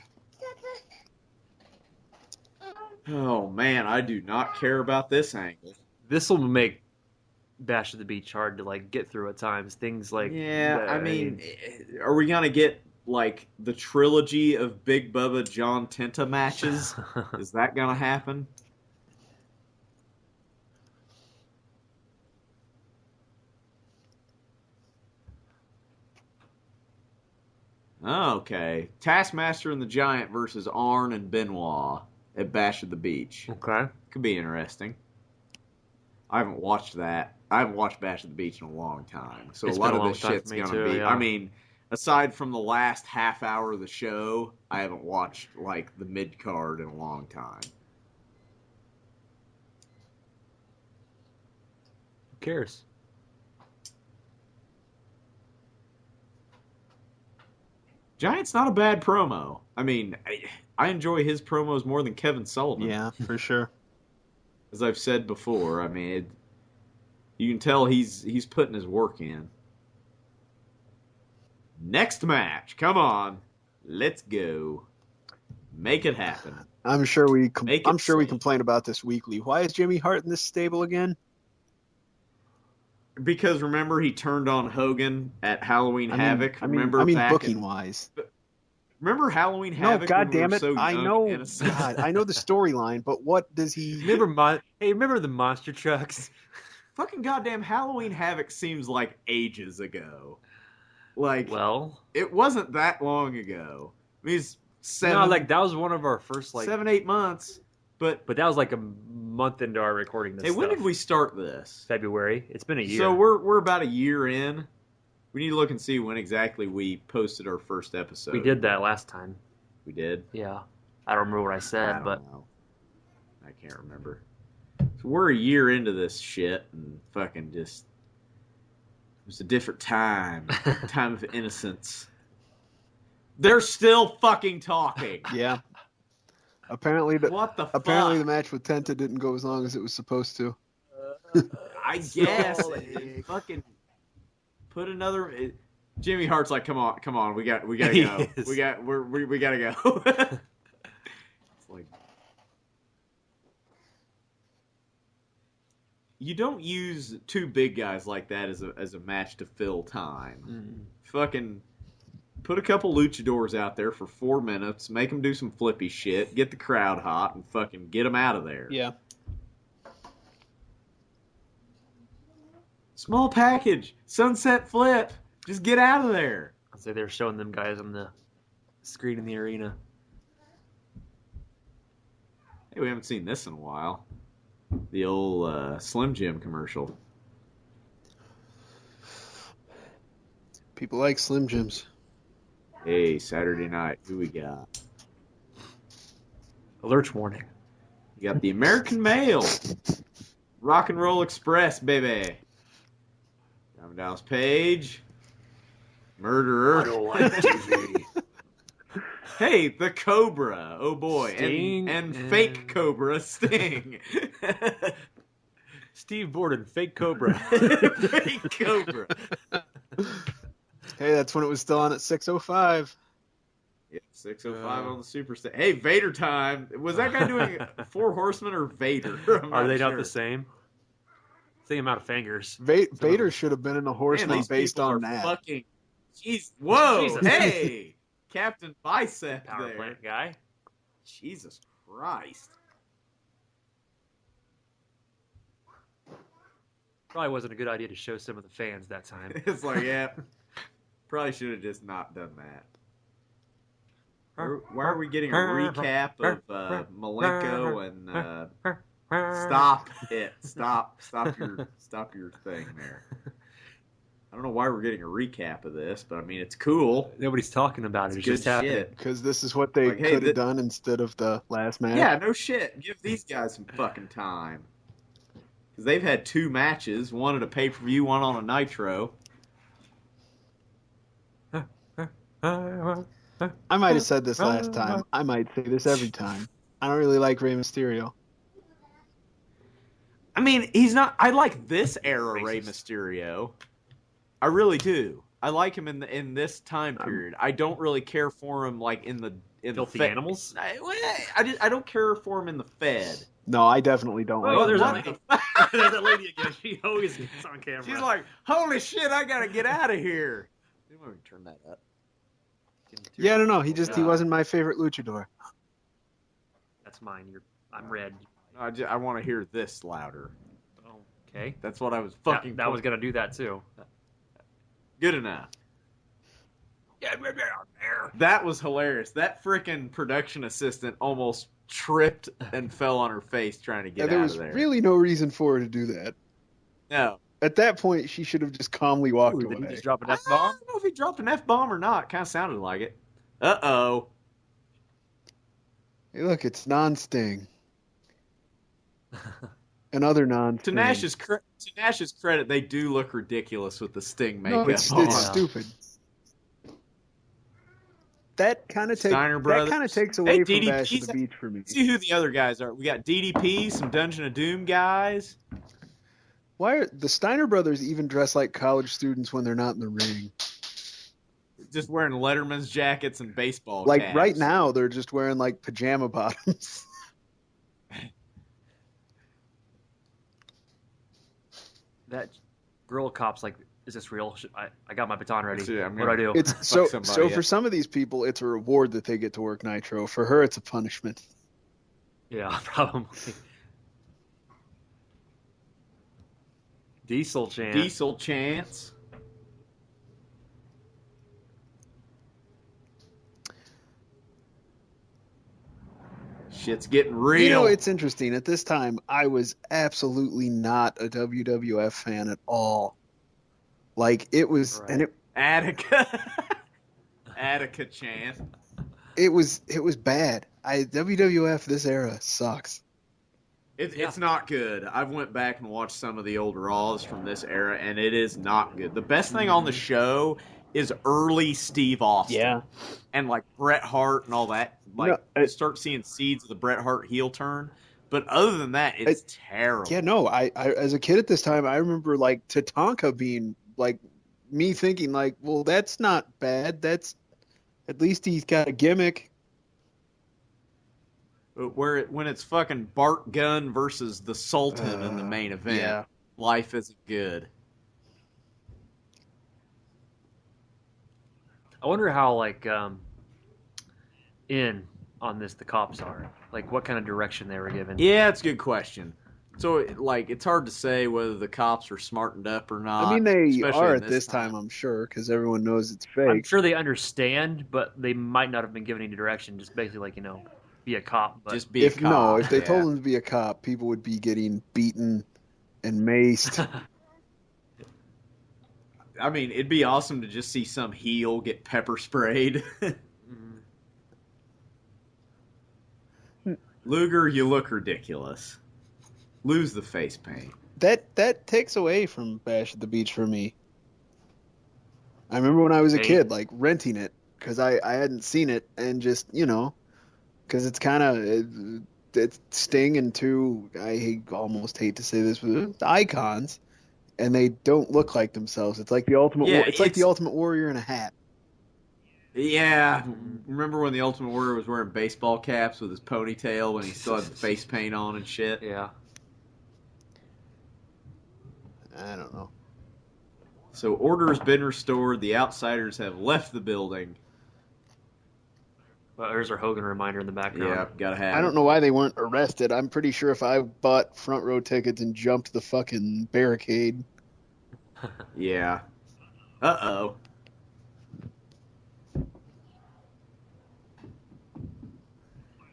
B: Oh man, I do not care about this angle.
H: This will make Bash at the Beach hard to like get through at times. Things like
B: I mean, are we gonna get like the trilogy of Big Bubba John Tenta matches? Is that gonna happen? Okay, Taskmaster and the Giant versus Arn and Benoit at Bash at the Beach.
H: Okay,
B: could be interesting. I haven't watched that. I haven't watched Bash at the Beach in a long time, so
H: It's
B: a lot
H: been a
B: of
H: long
B: this
H: time
B: shit's
H: for me
B: gonna
H: too,
B: be.
H: yeah.
B: I mean, aside from the last half hour of the show, I haven't watched like the mid card in a long time.
H: Who cares?
B: Giant's not a bad promo. I mean, I enjoy his promos more than Kevin Sullivan.
C: Yeah, for sure.
B: As I've said before, I mean, you can tell he's putting his work in. Next match, come on, let's go. Make it happen.
C: I'm sure we
B: Make it
C: I'm sure we
B: so.
C: complain about this weekly. Why is Jimmy Hart in this stable again?
B: Because remember he turned on Hogan at Halloween Havoc. Remember
C: booking wise.
B: Remember Halloween
C: No,
B: Havoc?
C: God
B: when we
C: damn
B: were
C: it!
B: so
C: I
B: young
C: know.
B: and innocent?
C: God, I know the storyline, but what does he?
H: Remember the monster trucks?
B: Fucking goddamn Halloween Havoc seems like ages ago. Like,
H: Well,
B: it wasn't that long ago. I mean, it's
H: that was one of our first
B: 7-8 months. But
H: that was like a month into our recording this.
B: Hey, when did we start this?
H: February. It's been a year.
B: So we're about a year in. We need to look and see when exactly we posted our first episode.
H: We did that last time.
B: We did?
H: Yeah. I don't remember what I said,
B: I don't
H: but
B: know. I can't remember. So we're a year into this shit and fucking just... It was a different time. Time of innocence. They're still fucking talking.
C: Yeah. Apparently
B: What the fuck?
C: Apparently the match with Tenta didn't go as long as it was supposed to.
B: I guess. Fucking put another... Jimmy Hart's like, come on, we gotta go.
H: Yes.
B: We gotta go. It's like... You don't use two big guys like that as a match to fill time.
H: Mm.
B: Fucking put a couple luchadors out there for 4 minutes, make them do some flippy shit, get the crowd hot, and fucking get them out of there.
C: Yeah.
B: Small package, sunset flip, just get out of there.
H: I'd say they're showing them guys on the screen in the arena.
B: Hey, we haven't seen this in a while. The old Slim Jim commercial.
C: People like Slim Jims.
B: Hey, Saturday night, who we got?
H: Alert warning.
B: You got the American Mail. Rock and Roll Express, baby. Diamond Dallas Page. Murderer.
H: I don't like TV.
B: Hey, the Cobra. Oh boy.
H: Sting
B: and fake Cobra Sting.
H: Steve Borden, fake Cobra.
B: Fake Cobra.
C: Hey, that's when it was still on at 6:05.
B: Yep, 6:05 on the Superstar. Hey, Vader time. Was that guy doing Four Horsemen or Vader?
H: Are they not the same? Same amount of fingers.
C: Vader should have been in a Horseman
B: Man,
C: based
B: people
C: on
B: are
C: that.
B: Fucking. Jeez. Whoa.
H: Jesus.
B: Hey. Captain Bicep
H: Power
B: there.
H: plant guy.
B: Jesus Christ.
H: Probably wasn't a good idea to show some of the fans that time.
B: It's like, yeah. Probably should have just not done that. Why are we getting a recap of Malenko and stop it. Stop your thing there. I don't know why we're getting a recap of this, but I mean it's cool.
H: Nobody's talking about it. It's
B: Good
H: just happening.
B: shit.
C: Because this is what they
B: Like, hey,
C: could have done instead of the last match.
B: Yeah, no shit. Give these guys some fucking time. Because they've had 2 matches, one at a pay-per-view, one on a Nitro.
C: I might have said this last time. I might say this every time. I don't really like Rey Mysterio.
B: I mean, he's not... I like this era Rey Mysterio. I really do. I like him in this time period. I don't really care for him like in the
H: Filthy Animals.
B: I don't care for him in the Fed.
C: No, I definitely don't
H: Oh,
C: like
H: there's
C: him.
H: a lady. There's a lady again. She always gets on camera.
B: She's like, "Holy shit, I gotta get out of here." Anyone turn that up?
C: Yeah, I don't know. He wasn't my favorite luchador.
H: That's mine. I'm red.
B: I want to hear this louder.
H: Okay.
B: That's what I was fucking.
H: That was gonna do that too.
B: Good enough. That was hilarious. That freaking production assistant almost tripped and fell on her face trying to get
C: there
B: out
C: was
B: of there.
C: really no reason for her to do that.
B: No.
C: At that point, she should have just calmly walked away.
H: Did he just drop an
B: I
H: F-bomb?
B: don't know if he dropped an F-bomb or not. Kind of sounded like it. Uh-oh.
C: Hey, look, it's non-Sting. Another non-Sting.
B: To Nash's credit, they do look ridiculous with the Sting makeup
C: No, it's
B: on.
C: stupid. That kind of
B: Steiner Brothers.
C: takes away
B: Hey,
C: from Bash at
B: DDP's
C: the Beach for me.
B: See who the other guys are. We got DDP, some Dungeon of Doom guys.
C: Why are the Steiner brothers even dress like college students when they're not in the ring?
B: Just wearing Letterman's jackets and baseball
C: Like
B: caps.
C: right now, they're just wearing like pajama bottoms.
H: That girl cop's like, is this real? I got my baton ready.
B: I'm
H: What do I do?
C: It's so for some of these people, it's a reward that they get to work Nitro. For her, it's a punishment.
H: Yeah, probably. Diesel chance.
B: Shit's getting real.
C: You know, it's interesting. At this time, I was absolutely not a WWF fan at all. Like, it was...
H: Right.
C: And
B: Attica chant.
C: it was bad. WWF, this era, sucks.
B: It's not good. I've went back and watched some of the old Raws from this era, and it is not good. The best thing on the show is early Steve Austin.
C: Yeah.
B: And, like, Bret Hart and all that. Like, you start seeing seeds of the Bret Hart heel turn. But other than that, it's terrible.
C: Yeah, no, I as a kid at this time, I remember, like, Tatanka being, like, me thinking, like, well, that's not bad. That's... At least he's got a gimmick.
B: When it's fucking Bart Gunn versus the Sultan in the main event, life isn't good.
H: I wonder how, like, in on this the cops are. Like, what kind of direction they were given.
B: Yeah, it's a good question. So, like, it's hard to say whether the cops are smartened up or not.
C: I mean, they are at this time, I'm sure, because everyone knows it's fake.
H: I'm sure they understand, but they might not have been given any direction. Just basically, like, you know, be a cop. But
B: just be a cop.
C: No, if they told them to be a cop, people would be getting beaten and maced.
B: I mean, it'd be awesome to just see some heel get pepper sprayed. Luger, you look ridiculous. Lose the face paint.
C: That takes away from Bash at the Beach for me. I remember when I was a kid, like, renting it, because I hadn't seen it, and just, you know, because it's kind of, it's Sting and two, almost hate to say this, but icons, and they don't look like themselves. It's like the Ultimate like the Ultimate Warrior in a hat.
B: Yeah, remember when the Ultimate Warrior was wearing baseball caps with his ponytail when he still had the face paint on and shit?
H: Yeah.
C: I don't know.
B: So order has been restored. The outsiders have left the building.
H: Well, there's our Hogan reminder in the background.
B: Yeah, gotta have
C: I don't know why they weren't arrested. I'm pretty sure if I bought front row tickets and jumped the fucking barricade.
B: Yeah. Uh-oh.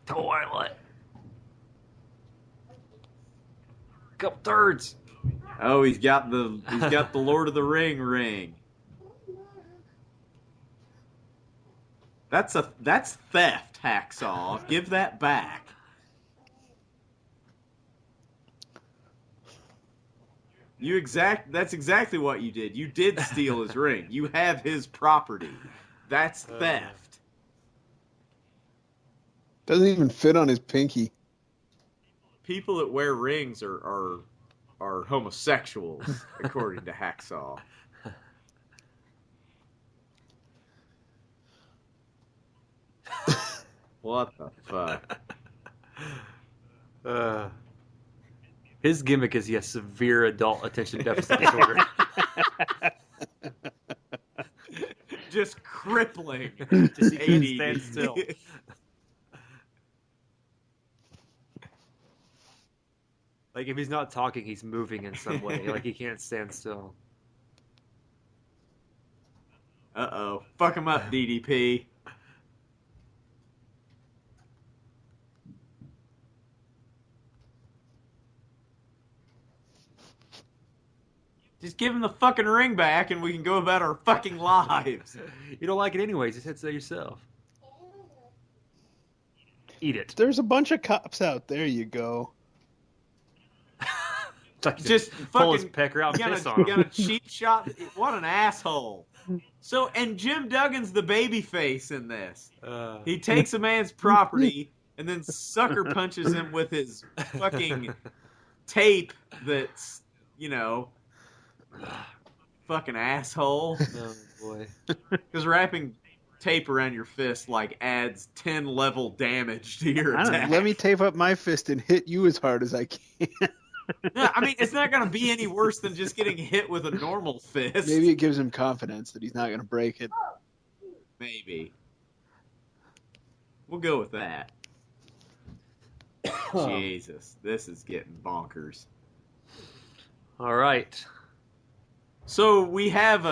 H: Toilet. Couple thirds.
B: Oh, he's got the Lord of the ring. That's theft, Hacksaw. Give that back. That's exactly what you did. You did steal his ring. You have his property. That's theft.
C: Doesn't even fit on his pinky.
B: People that wear rings are homosexuals, according to Hacksaw. What the fuck?
H: His gimmick is he has severe adult attention deficit disorder.
B: Just crippling.
H: Just he can't stand still. Like, if he's not talking, he's moving in some way. Like, he can't stand still.
B: Uh-oh. Fuck him up, DDP. Just give him the fucking ring back and we can go about our fucking lives.
H: You don't like it anyways. Just hit it yourself. Eat it.
C: There's a bunch of cops out. There you go.
B: Just
H: pull
B: fucking
H: his pecker out and piss on
B: you
H: him.
B: got a cheap shot. What an asshole. So, and Jim Duggan's the baby face in this. He takes a man's property and then sucker punches him with his fucking tape that's, you know, fucking asshole.
H: Oh boy.
B: Because wrapping tape around your fist like adds 10 level damage to your attack.
C: Let me tape up my fist and hit you as hard as I can.
B: No, I mean, it's not going to be any worse than just getting hit with a normal fist.
C: Maybe it gives him confidence that he's not going to break it.
B: Maybe. We'll go with that. Jesus, this is getting bonkers.
H: All right.
B: So we have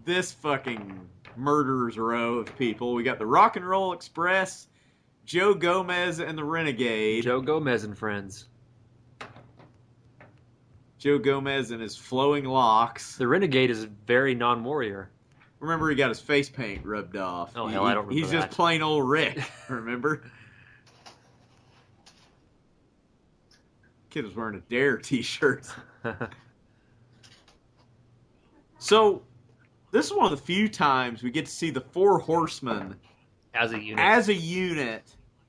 B: this fucking murderer's row of people. We got the Rock and Roll Express, Joe Gomez and the Renegade.
H: Joe Gomez and friends.
B: Joe Gomez and his flowing locks.
H: The Renegade is very non-warrior.
B: Remember, he got his face paint rubbed off.
H: Oh, hell, I don't remember
B: He's
H: that.
B: just plain old Rick, remember? Kid was wearing a Dare t-shirt. So, this is one of the few times we get to see the Four Horsemen
H: As a unit.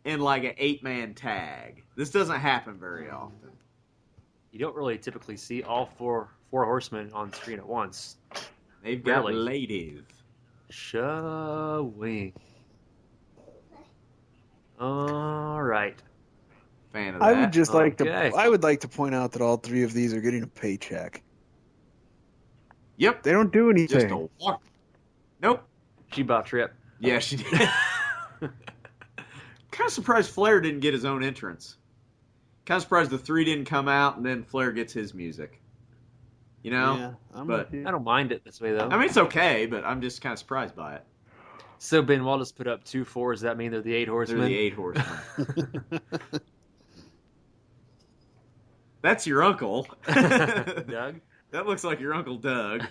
B: In like an 8-man tag. This doesn't happen very often.
H: You don't really typically see all four horsemen on screen at once.
B: They've got
H: Really?
B: ladies.
H: Shawing. All right.
B: Fan of that.
C: I would just like to.
H: Okay.
C: I would like to point out that all three of these are getting a paycheck.
B: Yep.
C: They don't do anything.
B: Just a walk. Nope.
H: She bought Trip.
B: Yeah, she did. Kind of surprised Flair didn't get his own entrance. Kind of surprised the three didn't come out and then Flair gets his music. You know?
C: Yeah, I'm
B: But-
C: with you.
H: I don't mind it this way, though.
B: I mean, it's okay, but I'm just kind of surprised by it.
H: So Ben Wallace put up 2 4s. Does that mean they're the 8
B: They're
H: horsemen?
B: the 8 horsemen. That's your uncle.
H: Doug?
B: That looks like your Uncle Doug.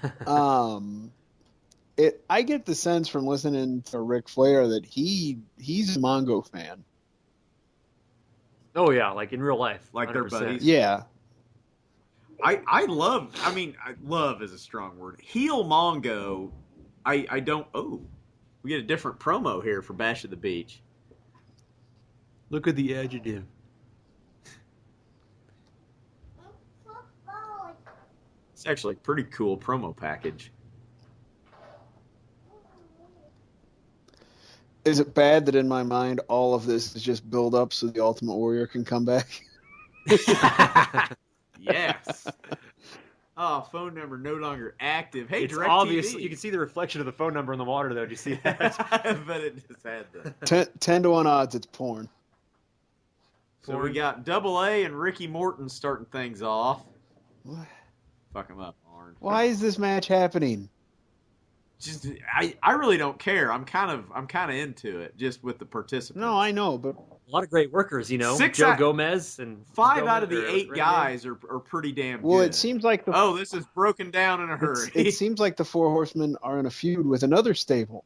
C: I get the sense from listening to Ric Flair that he's a Mongo fan.
H: Oh, yeah, like in real life.
B: Like they're
H: 100%.
B: buddies.
C: Yeah.
B: I love is a strong word. Heel Mongo, I don't, we get a different promo here for Bash at the Beach.
H: Look at the adjective.
B: It's actually a pretty cool promo package.
C: Is it bad that in my mind all of this is just build up so the Ultimate Warrior can come back?
B: Yes. Oh, phone number no longer active. Hey,
H: It's
B: DirecTV.
H: obvious. You can see the reflection of the phone number in the water, though. Do you see that?
B: But it just had the...
C: 10 to 1 odds it's porn.
B: So we got Double A and Ricky Morton starting things off.
C: What?
B: Fuck him up, Arn.
C: Why is this match happening?
B: Just I really don't care. I'm kind of into it just with the participants.
C: No, I know, but
H: A lot of great workers, you know.
B: Six
H: Joe
B: out-
H: Gomez and
B: 5
H: Gomez
B: out of the
H: or
B: 8
H: Renegade.
B: guys are pretty damn
C: well,
B: good.
C: it seems like the
B: Oh, this is broken down in a hurry.
C: it seems like the Four Horsemen are in a feud with another stable.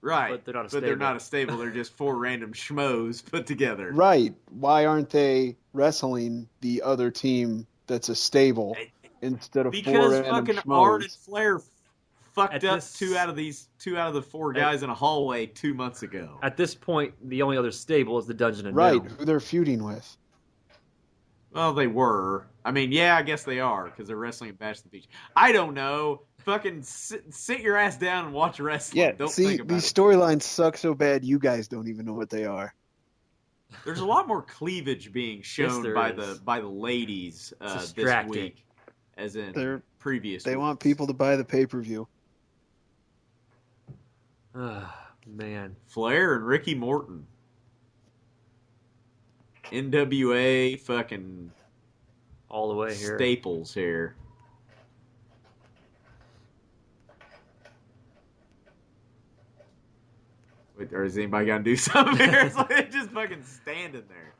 B: Right.
H: But they're not a
B: But they're
H: stable.
B: not a stable. They're just 4 random schmoes put together.
C: Right. Why aren't they wrestling the other team that's a stable instead of 4
B: Because
C: random
B: fucking Arn and
C: schmoes?
B: Flair fucked
H: At
B: up
H: this-
B: 2 out of the 4 guys in a hallway 2 months ago.
H: At this point, the only other stable is the Dungeon and
C: Right,
H: Dome.
C: who they're feuding with.
B: Well, they were. I mean, yeah, I guess they are because they're wrestling at Bash at the Beach. I don't know. Fucking sit your ass down and watch wrestling.
C: Yeah,
B: Don't
C: see,
B: think about
C: these
B: it.
C: storylines suck so bad you guys don't even know what they are.
B: There's a lot more cleavage being shown
H: there
B: by
H: is.
B: the ladies
H: It's
B: this
H: distracting.
B: week, as in
C: They're-
B: previous.
C: They
B: weeks.
C: want people to buy the pay-per-view.
H: Ah, man.
B: Flair and Ricky Morton, NWA, fucking
H: All the way here.
B: staples here. Wait, or is anybody gonna do something here? It's like they're just fucking standing there.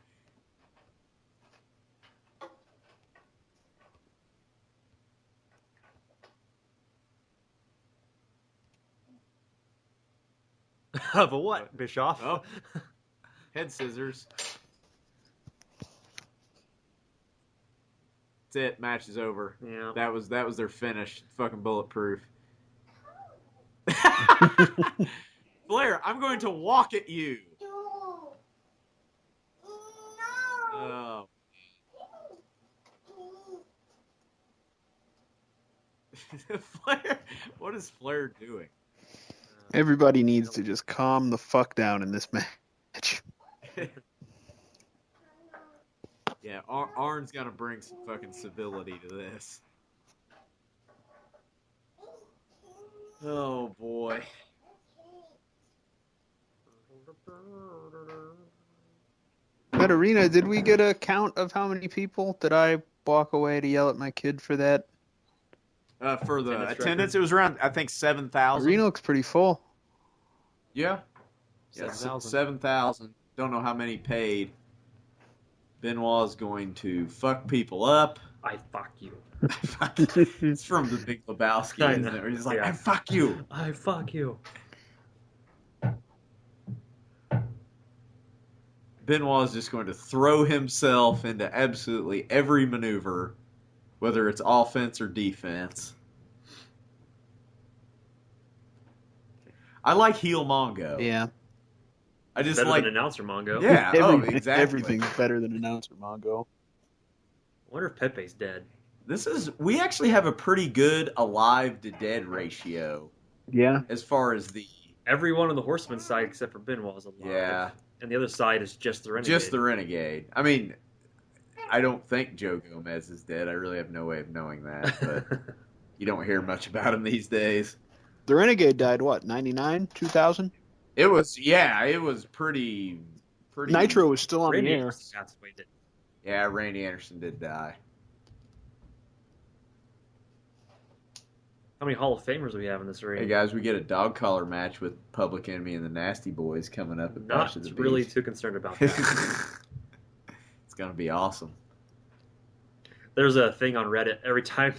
H: Of a what, Bischoff?
B: Oh, head scissors. That's it. Match is over.
H: Yeah.
B: That was their finish. Fucking bulletproof. Flair, I'm going to walk at you. Oh. Flair, what is Flair doing?
C: Everybody needs to just calm the fuck down in this match.
B: Yeah, Arn's got to bring some fucking civility to this. Oh, boy.
C: That arena, did we get a count of how many people? Did I walk away to yell at my kid for that?
B: For the attendance, it was around, I think, 7,000.
C: Arena looks pretty full.
B: Yeah.
H: 7,000.
B: 7,000. Don't know how many paid. Benoit's going to fuck people up.
H: I fuck you.
B: It's from the Big Lebowski, isn't it? Where he's like, I fuck you.
H: I fuck you.
B: Benoit is just going to throw himself into absolutely every maneuver, whether it's offense or defense. I like heel Mongo.
C: Yeah.
B: I just
H: better
B: like
H: than announcer Mongo.
B: Yeah, exactly.
C: Everything's better than announcer Mongo.
H: I wonder if Pepe's dead.
B: We actually have a pretty good alive to dead ratio.
C: Yeah.
B: As far as the
H: Everyone on the Horseman side except for Benoit is alive.
B: Yeah.
H: And the other side is just the Renegade.
B: Just the Renegade. I mean, I don't think Joe Gomez is dead. I really have no way of knowing that, but you don't hear much about him these days.
C: The Renegade died, what, 99, 2000?
B: It was pretty.
C: Nitro was still on
H: Randy
C: the air.
H: Anderson passed away, didn't he?
B: Yeah, Randy Anderson did die.
H: How many Hall of Famers do we have in this ring?
B: Hey guys, we get a dog collar match with Public Enemy and the Nasty Boys coming up at Bash
H: Not
B: of the
H: really
B: Beach.
H: too concerned about that.
B: It's gonna be awesome.
H: There's a thing on Reddit. Every time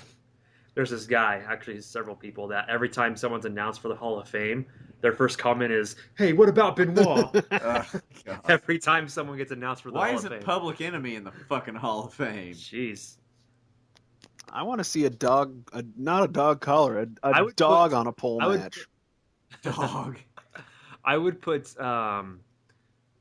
H: there's this guy, actually several people, that every time someone's announced for the Hall of Fame, their first comment is, "Hey, what about Benoit?" Every time someone gets announced for the
B: Why
H: Hall
B: isn't
H: of Fame.
B: Public Enemy in the fucking Hall of Fame?
H: Jeez.
C: I want to see a dog, not a dog collar, a
H: I would
C: dog
H: put-
C: on a pole
H: I would
C: match.
B: Dog.
H: I would put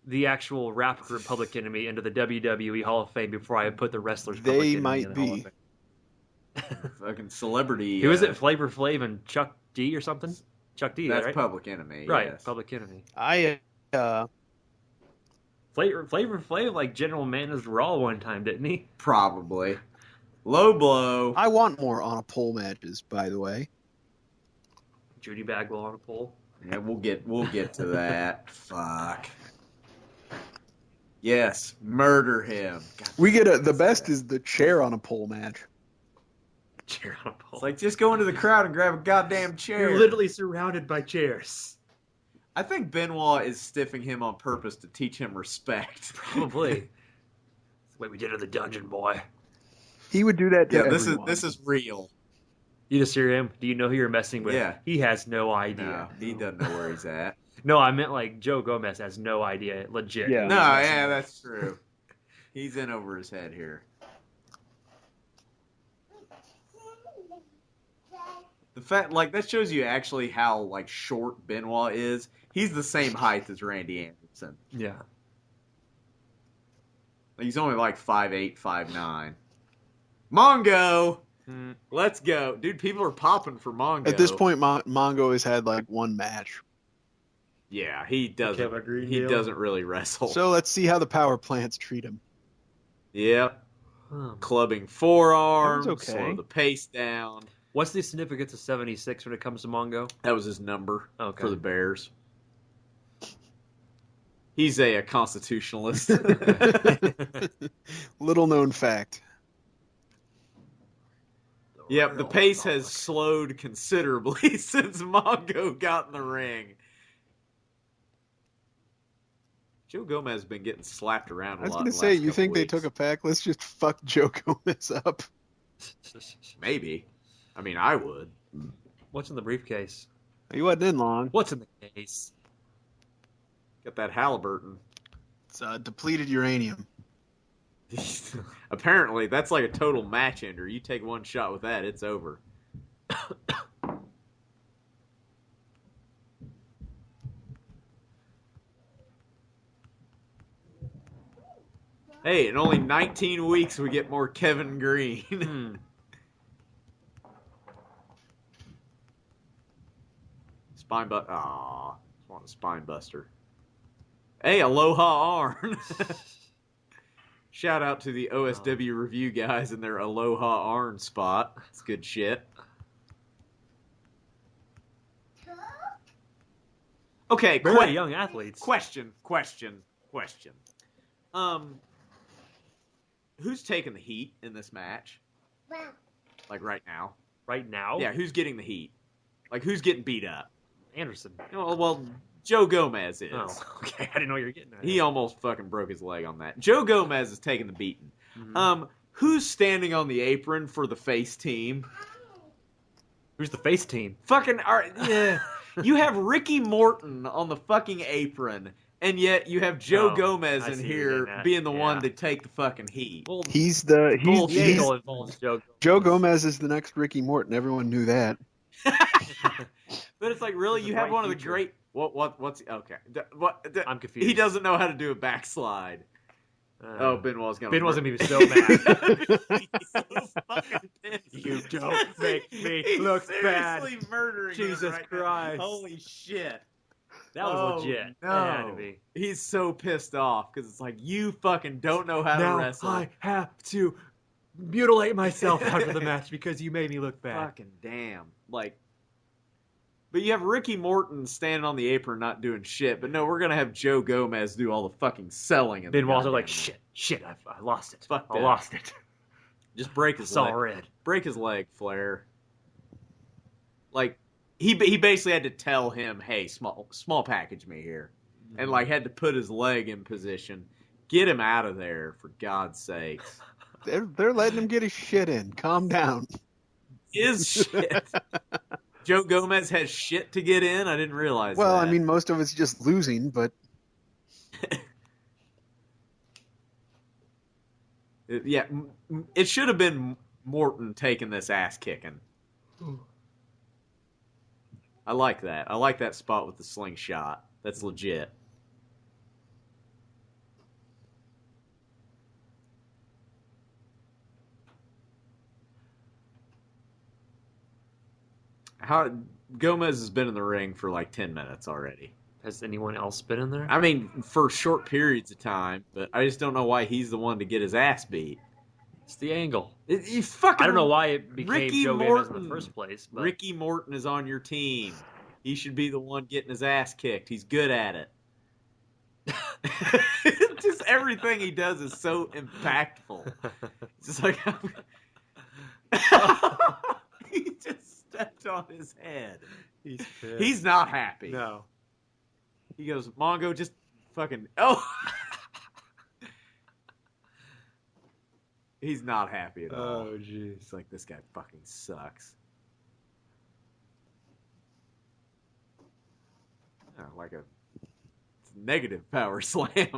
H: the actual rap group Public Enemy into the WWE Hall of Fame before I put the wrestlers Public
C: They
H: Enemy
C: might
H: in the Hall of
C: be.
H: Fame.
B: Fucking celebrity.
H: Who is it? Flavor Flav and Chuck D or something? Chuck D,
B: That's
H: right?
B: Public Enemy.
H: Right,
B: Yes.
H: Public Enemy.
C: I
H: Flavor Flav like general managed Raw one time, didn't he?
B: Probably. Low blow.
C: I want more on a pole matches, by the way.
H: Judy Bagwell on a pole.
B: Yeah, we'll get to that. Fuck. Yes, murder him. God,
C: We get the best is the chair on a pole match.
H: Chair on a pole.
B: it's like just go into the crowd and grab a goddamn chair.
H: You're literally surrounded by chairs.
B: I think Benoit is stiffing him on purpose to teach him respect.
H: Probably. That's the way we did in the dungeon, boy.
C: He would do that to
B: Yeah,
C: everyone.
B: this is real.
H: You just hear him. Do you know who you're messing with?
B: Yeah.
H: He has no
B: No,
H: idea.
B: he doesn't know where he's at.
H: No, I meant like Joe Gomez has no idea. Legit.
C: Yeah.
B: No, yeah, that's true. He's in over his head here. The fact, like, that shows you actually how, like, short Benoit is. He's the same height as Randy Anderson.
H: Yeah.
B: He's only like 5'8", 5'9". Mongo! Let's go. Dude, people are popping for Mongo.
C: At this point, Mongo has had like one match.
B: Yeah, he doesn't.
H: Kevin Green
B: He
H: deal.
B: doesn't really wrestle.
C: So let's see how the power plants treat him.
B: Yep. Clubbing forearms.
C: That was okay.
B: Slow the pace down.
H: What's the significance of 76 when it comes to Mongo?
B: That was his number
H: Okay.
B: for the Bears. He's a constitutionalist.
C: Little known fact.
B: Yep, the pace has slowed considerably since Mongo got in the ring. Joe Gomez has been getting slapped around a lot.
C: I was
B: going
C: going
B: to
C: to say, you think they took a pack? Let's just fuck Joe Gomez up.
B: Maybe. I mean, I would.
H: What's in the briefcase?
C: He wasn't in long.
H: What's in the case?
B: Got that Halliburton.
C: It's depleted uranium.
B: Apparently, that's like a total match ender. You take one shot with that, it's over. Hey, in only 19 weeks, we get more Kevin Green. Spine buster. Aw, I want a spine buster. Hey, Aloha Arn. Shout out to the OSW review guys and their Aloha Arn spot. It's good shit. Okay,
H: Very young athletes.
B: Question. Who's taking the heat in this match? Like right now?
H: Right now?
B: Yeah, who's getting the heat? Like who's getting beat up?
H: Anderson.
B: Oh, well, Joe Gomez is.
H: Oh, okay. I didn't know you were getting that.
B: He almost fucking broke his leg on that. Joe Gomez is taking the beating. Mm-hmm. Who's standing on the apron for the face team?
H: Who's the face team?
B: Fucking, yeah. You have Ricky Morton on the fucking apron, and yet you have Joe Gomez in here being the one to take the fucking heat.
H: Well,
C: Joe Gomez is the next Ricky Morton. Everyone knew that.
B: But it's like, really, you have one of the great. What's okay?
H: I'm confused.
B: He doesn't know how to do a backslide. Benoit's gonna
H: be so mad.
B: He's so fucking pissed.
H: You don't make me look bad.
B: Seriously murdering
H: Jesus
B: right
H: Christ!
B: Now. Holy shit!
H: That was legit.
B: No.
H: That had to be.
B: He's so pissed off because it's like, you fucking don't know how to wrestle.
H: I have to mutilate myself after the match because you made me look bad.
B: Fucking damn! Like. But you have Ricky Morton standing on the apron not doing shit. But no, we're going to have Joe Gomez do all the fucking selling.
H: Benoit's like, shit, I lost it.
B: Fuck that.
H: I lost it.
B: Just break his
H: leg.
B: All red. Break his leg, Flair. Like, he basically had to tell him, hey, small package me here. Mm-hmm. And, like, had to put his leg in position. Get him out of there, for God's sakes.
C: They're letting him get his shit in. Calm down.
B: His shit. Joe Gomez has shit to get in? I didn't realize that.
C: Well, I mean, most of it's just losing, but...
B: Yeah, it should have been Morton taking this ass kicking. I like that. I like that spot with the slingshot. That's legit. Gomez has been in the ring for like 10 minutes already.
H: Has anyone else been in there?
B: I mean, for short periods of time, but I just don't know why he's the one to get his ass beat.
H: It's the angle.
B: I
H: don't know why it became Joe Gomez in the first place. But...
B: Ricky Morton is on your team. He should be the one getting his ass kicked. He's good at it. Just everything he does is so impactful. It's just like... He just stepped on his head.
H: He's pissed.
B: He's not happy.
H: No.
B: He goes, Mongo, just fucking... Oh! He's not happy at all.
H: Oh, jeez.
B: It's like, this guy fucking sucks. Oh, like a negative power slam. It's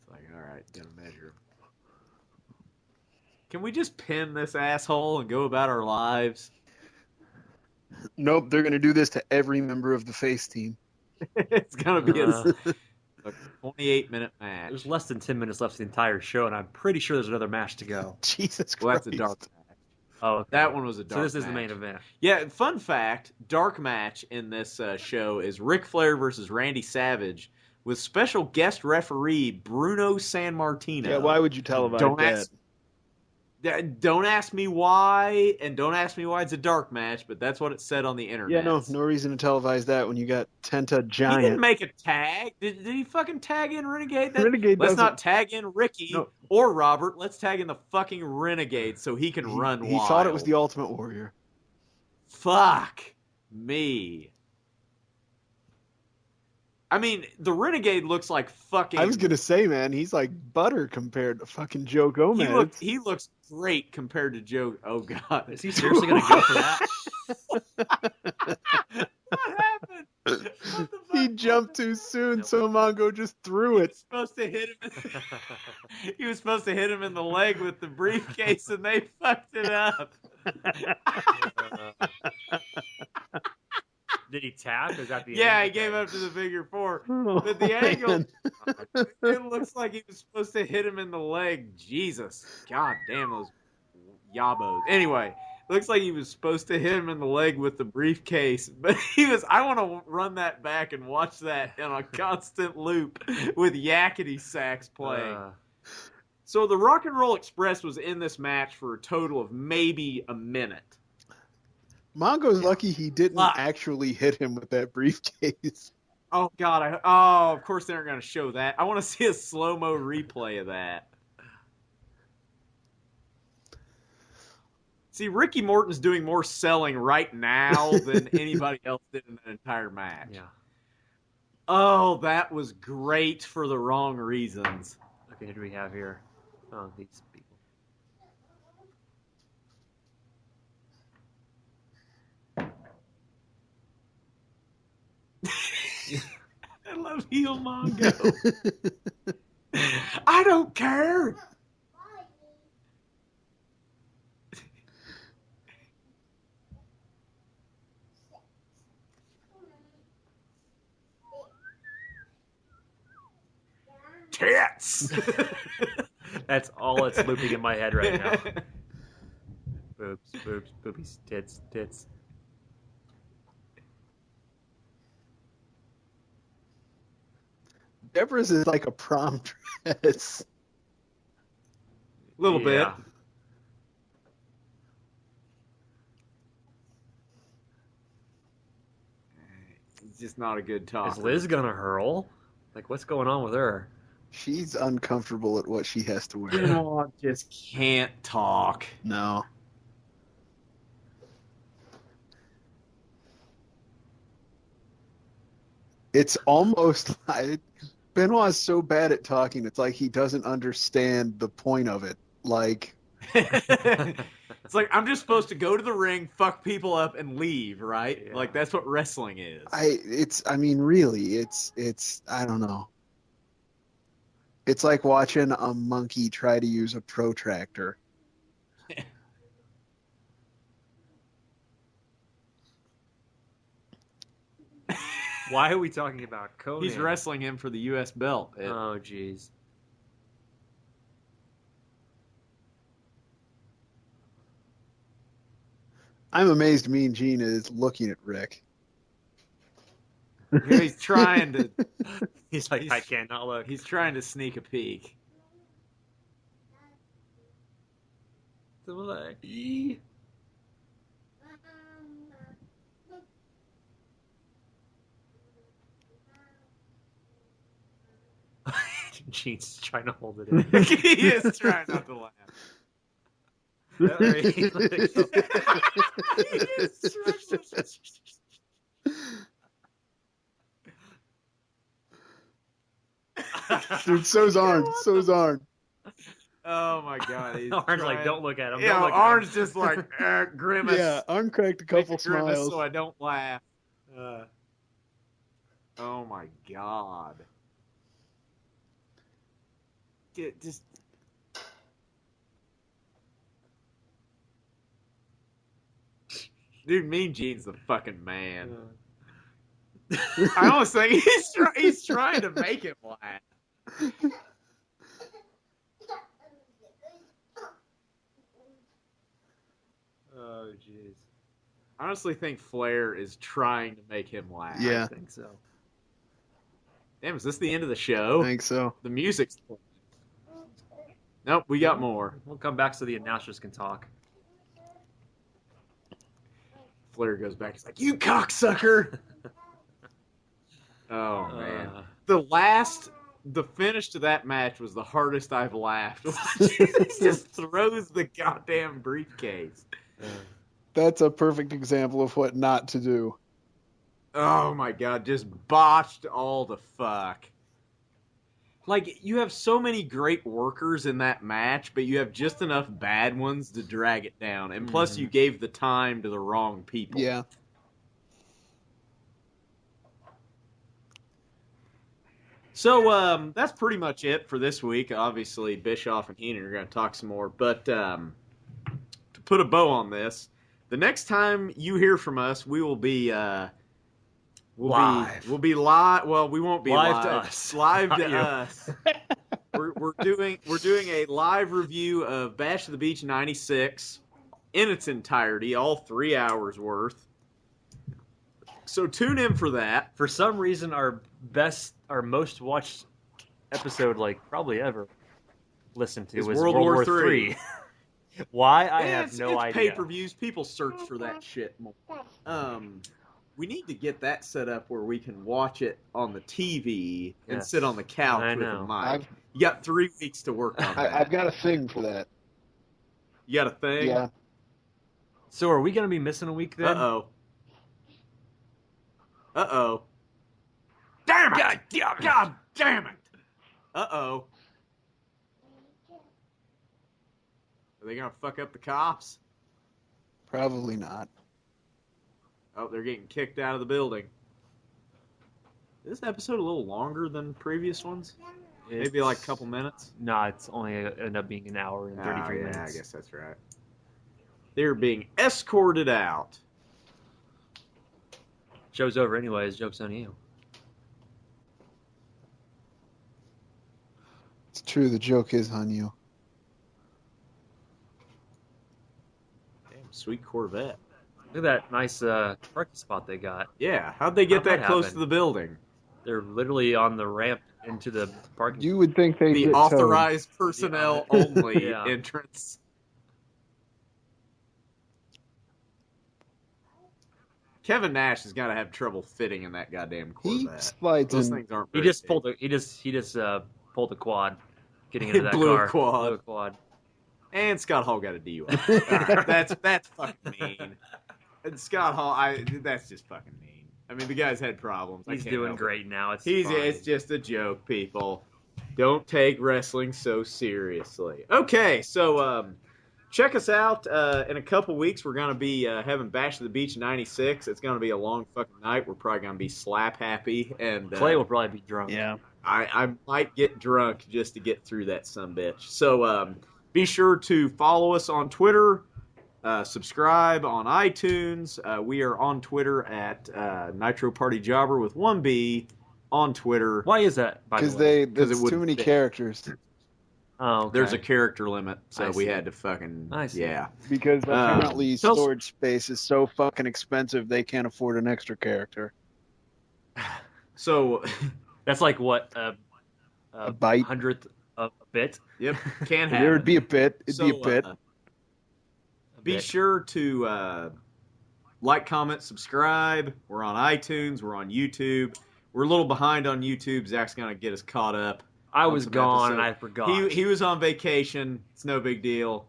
B: like, all right, gonna measure him. Can we just pin this asshole and go about our lives?
C: Nope, they're going to do this to every member of the face team.
B: It's going to be a 28-minute match.
H: There's less than 10 minutes left of the entire show, and I'm pretty sure there's another match to go.
C: Jesus Christ.
B: Well, that's a dark match.
H: Oh, okay.
B: That one was a dark match.
H: So this is the main event.
B: Yeah, fun fact, dark match in this show is Ric Flair versus Randy Savage with special guest referee Bruno Sammartino.
C: Yeah, why would you televise that?
B: Don't ask me why, and don't ask me why it's a dark match, but that's what it said on the internet.
C: Yeah, no reason to televise that when you got Tenta Giant.
B: He didn't make a tag. Did he fucking tag in Renegade?
C: Renegade
B: Let's
C: doesn't.
B: not tag in Ricky or Robert. Let's tag in the fucking Renegade so he can run wild.
C: He thought it was the Ultimate Warrior.
B: Fuck me. I mean, the Renegade looks like fucking...
C: I was going to say, man, he's like butter compared to fucking Joe Gomez.
B: He looks great compared to Joe... Oh, God.
H: Is he seriously going to go for that?
B: What happened? What the fuck?
C: He jumped too soon, so Mongo just threw it.
B: He was supposed to hit him in the leg with the briefcase, and they fucked it up.
H: Did he tap? Is that the
B: Yeah, he gave up to the figure four. But the angle, it looks like he was supposed to hit him in the leg. Jesus. God damn those yabos. Anyway, Looks like he was supposed to hit him in the leg with the briefcase, but I want to run that back and watch that in a constant loop with yakety sax playing. So the Rock and Roll Express was in this match for a total of maybe a minute.
C: Mongo's lucky he didn't actually hit him with that briefcase.
B: Oh, God. Of course they aren't going to show that. I want to see a slow-mo replay of that. See, Ricky Morton's doing more selling right now than anybody else did in that entire match.
H: Yeah.
B: Oh, that was great for the wrong reasons.
H: Okay, who do we have here? Oh, these people.
B: I love heel Mongo. I don't care. Tits.
H: That's all that's looping in my head right now. Boobs, boobs, boobies, tits, tits.
C: Deborah's is like a prom dress.
B: A little bit. It's just not a good talk.
H: Is Liz gonna hurl? Like, what's going on with her?
C: She's uncomfortable at what she has to wear.
B: Benoit just can't talk.
C: No. It's almost like Benoit's so bad at talking, it's like he doesn't understand the point of it. Like,
B: it's like, I'm just supposed to go to the ring, fuck people up, and leave, right?
H: Yeah.
B: Like, that's what wrestling is.
C: Really, it's I don't know. It's like watching a monkey try to use a protractor.
H: Why are we talking about Conan?
B: He's wrestling him for the U.S. belt.
H: Oh, jeez.
C: I'm amazed Mean Gene is looking at Rick.
B: He's trying to...
H: He's like, I cannot look.
B: He's trying to sneak a peek.
H: Gene's trying to hold it in.
B: He is trying not to laugh.
C: Dude, so's Arn. So's Arn.
B: Oh my God.
H: Arn's like, don't look at him.
B: Yeah, Arn's just like, grimace.
C: Yeah, Arn cracked a couple smiles.
B: So I don't laugh. Oh my God. Just. Dude, Mean Gene's the fucking man. I almost think he's trying to make him laugh.
H: Oh, jeez.
B: I honestly think Flair is trying to make him laugh.
C: Yeah.
H: I think so.
B: Damn, is this the end of the show?
C: I think so.
B: The music's playing. Nope, we got more.
H: We'll come back so the announcers can talk.
B: Flair goes back. He's like, "You cocksucker!" Oh man, the finish to that match was the hardest I've laughed. He just throws the goddamn briefcase.
C: That's a perfect example of what not to do.
B: Oh my God, just botched all the fuck. Like, you have so many great workers in that match, but you have just enough bad ones to drag it down. And plus, you gave the time to the wrong people.
C: Yeah.
B: So, that's pretty much it for this week. Obviously, Bischoff and Heenan are going to talk some more. But to put a bow on this, the next time you hear from us, we will be... We'll be live. Well, we won't be live
H: to us.
B: Live to us. We're doing a live review of Bash of the Beach '96 in its entirety, all 3 hours worth. So tune in for that.
H: For some reason, our most watched episode, like probably ever listened to, was
B: World War
H: III. Why? I have no idea.
B: Pay-per-views. People search for that shit more. We need to get that set up where we can watch it on the TV and sit on the couch with a mic. You got 3 weeks to work on that.
C: I've got a thing for that.
B: You got a thing?
C: Yeah.
H: So are we going to be missing a week then?
B: Uh-oh.
H: Damn it! God damn it!
B: Uh-oh. Are they going to fuck up the cops?
C: Probably not.
B: Oh, they're getting kicked out of the building. Is this episode a little longer than previous ones? Maybe like a couple minutes?
H: No, it's only end up being an hour and 33 minutes.
B: I guess that's right. They're being escorted out.
H: Show's over anyways. Joke's on you.
C: It's true. The joke is on you.
B: Damn, sweet Corvette.
H: Look at that nice parking spot they got.
B: Yeah, how'd they get that close
H: happen?
B: to the building?
H: They're literally on the ramp into the parking.
C: You would think they
B: The authorized personnel only entrance. Kevin Nash has got to have trouble fitting in that goddamn Corvette.
C: He slides
B: Those
C: in.
B: things aren't.
H: He
B: very
H: just
B: big.
H: pulled pulled the quad, getting into that
B: Blew a
H: car.
B: quad.
H: Blew a quad.
B: And Scott Hall got a DUI. That's fucking mean. And Scott Hall, that's just fucking mean. I mean, the guy's had problems.
H: He's doing great now. It's
B: just a joke, people. Don't take wrestling so seriously. Okay, so check us out in a couple weeks. We're going to be having Bash at the Beach 96. It's going to be a long fucking night. We're probably going to be slap happy. And
H: Clay will probably be drunk.
C: Yeah.
B: I might get drunk just to get through that sumbitch. So be sure to follow us on Twitter. Subscribe on iTunes. We are on Twitter at Nitro Party Jobber with 1B on Twitter.
H: Why is that?
C: Because there's too many characters.
H: Oh, okay.
B: There's a character limit, so we had to fucking yeah.
C: Because apparently storage space is so fucking expensive they can't afford an extra character.
B: So
H: that's like what
C: a byte,
H: 100th of a bit.
B: Yep, can't happen.
C: There would be a bit. It'd be a bit.
B: Be sure to like, comment, subscribe. We're on iTunes. We're on YouTube. We're a little behind on YouTube. Zach's going to get us caught up.
H: I was gone and I forgot.
B: He was on vacation. It's no big deal.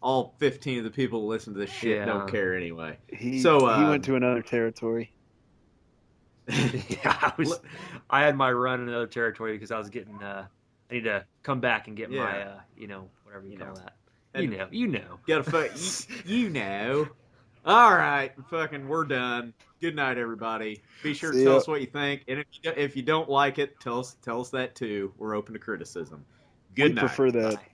B: All 15 of the people who listen to this shit don't care anyway.
C: He went to another territory.
H: Yeah, I had my run in another territory because I was getting. I need to come back and get my, whatever you call that. You know.
B: Gotta you know. All right, fucking, we're done. Good night, everybody. Be sure to tell us what you think, and if you don't like it, tell us that too. We're open to criticism. Good night.
C: We prefer that.
B: Bye.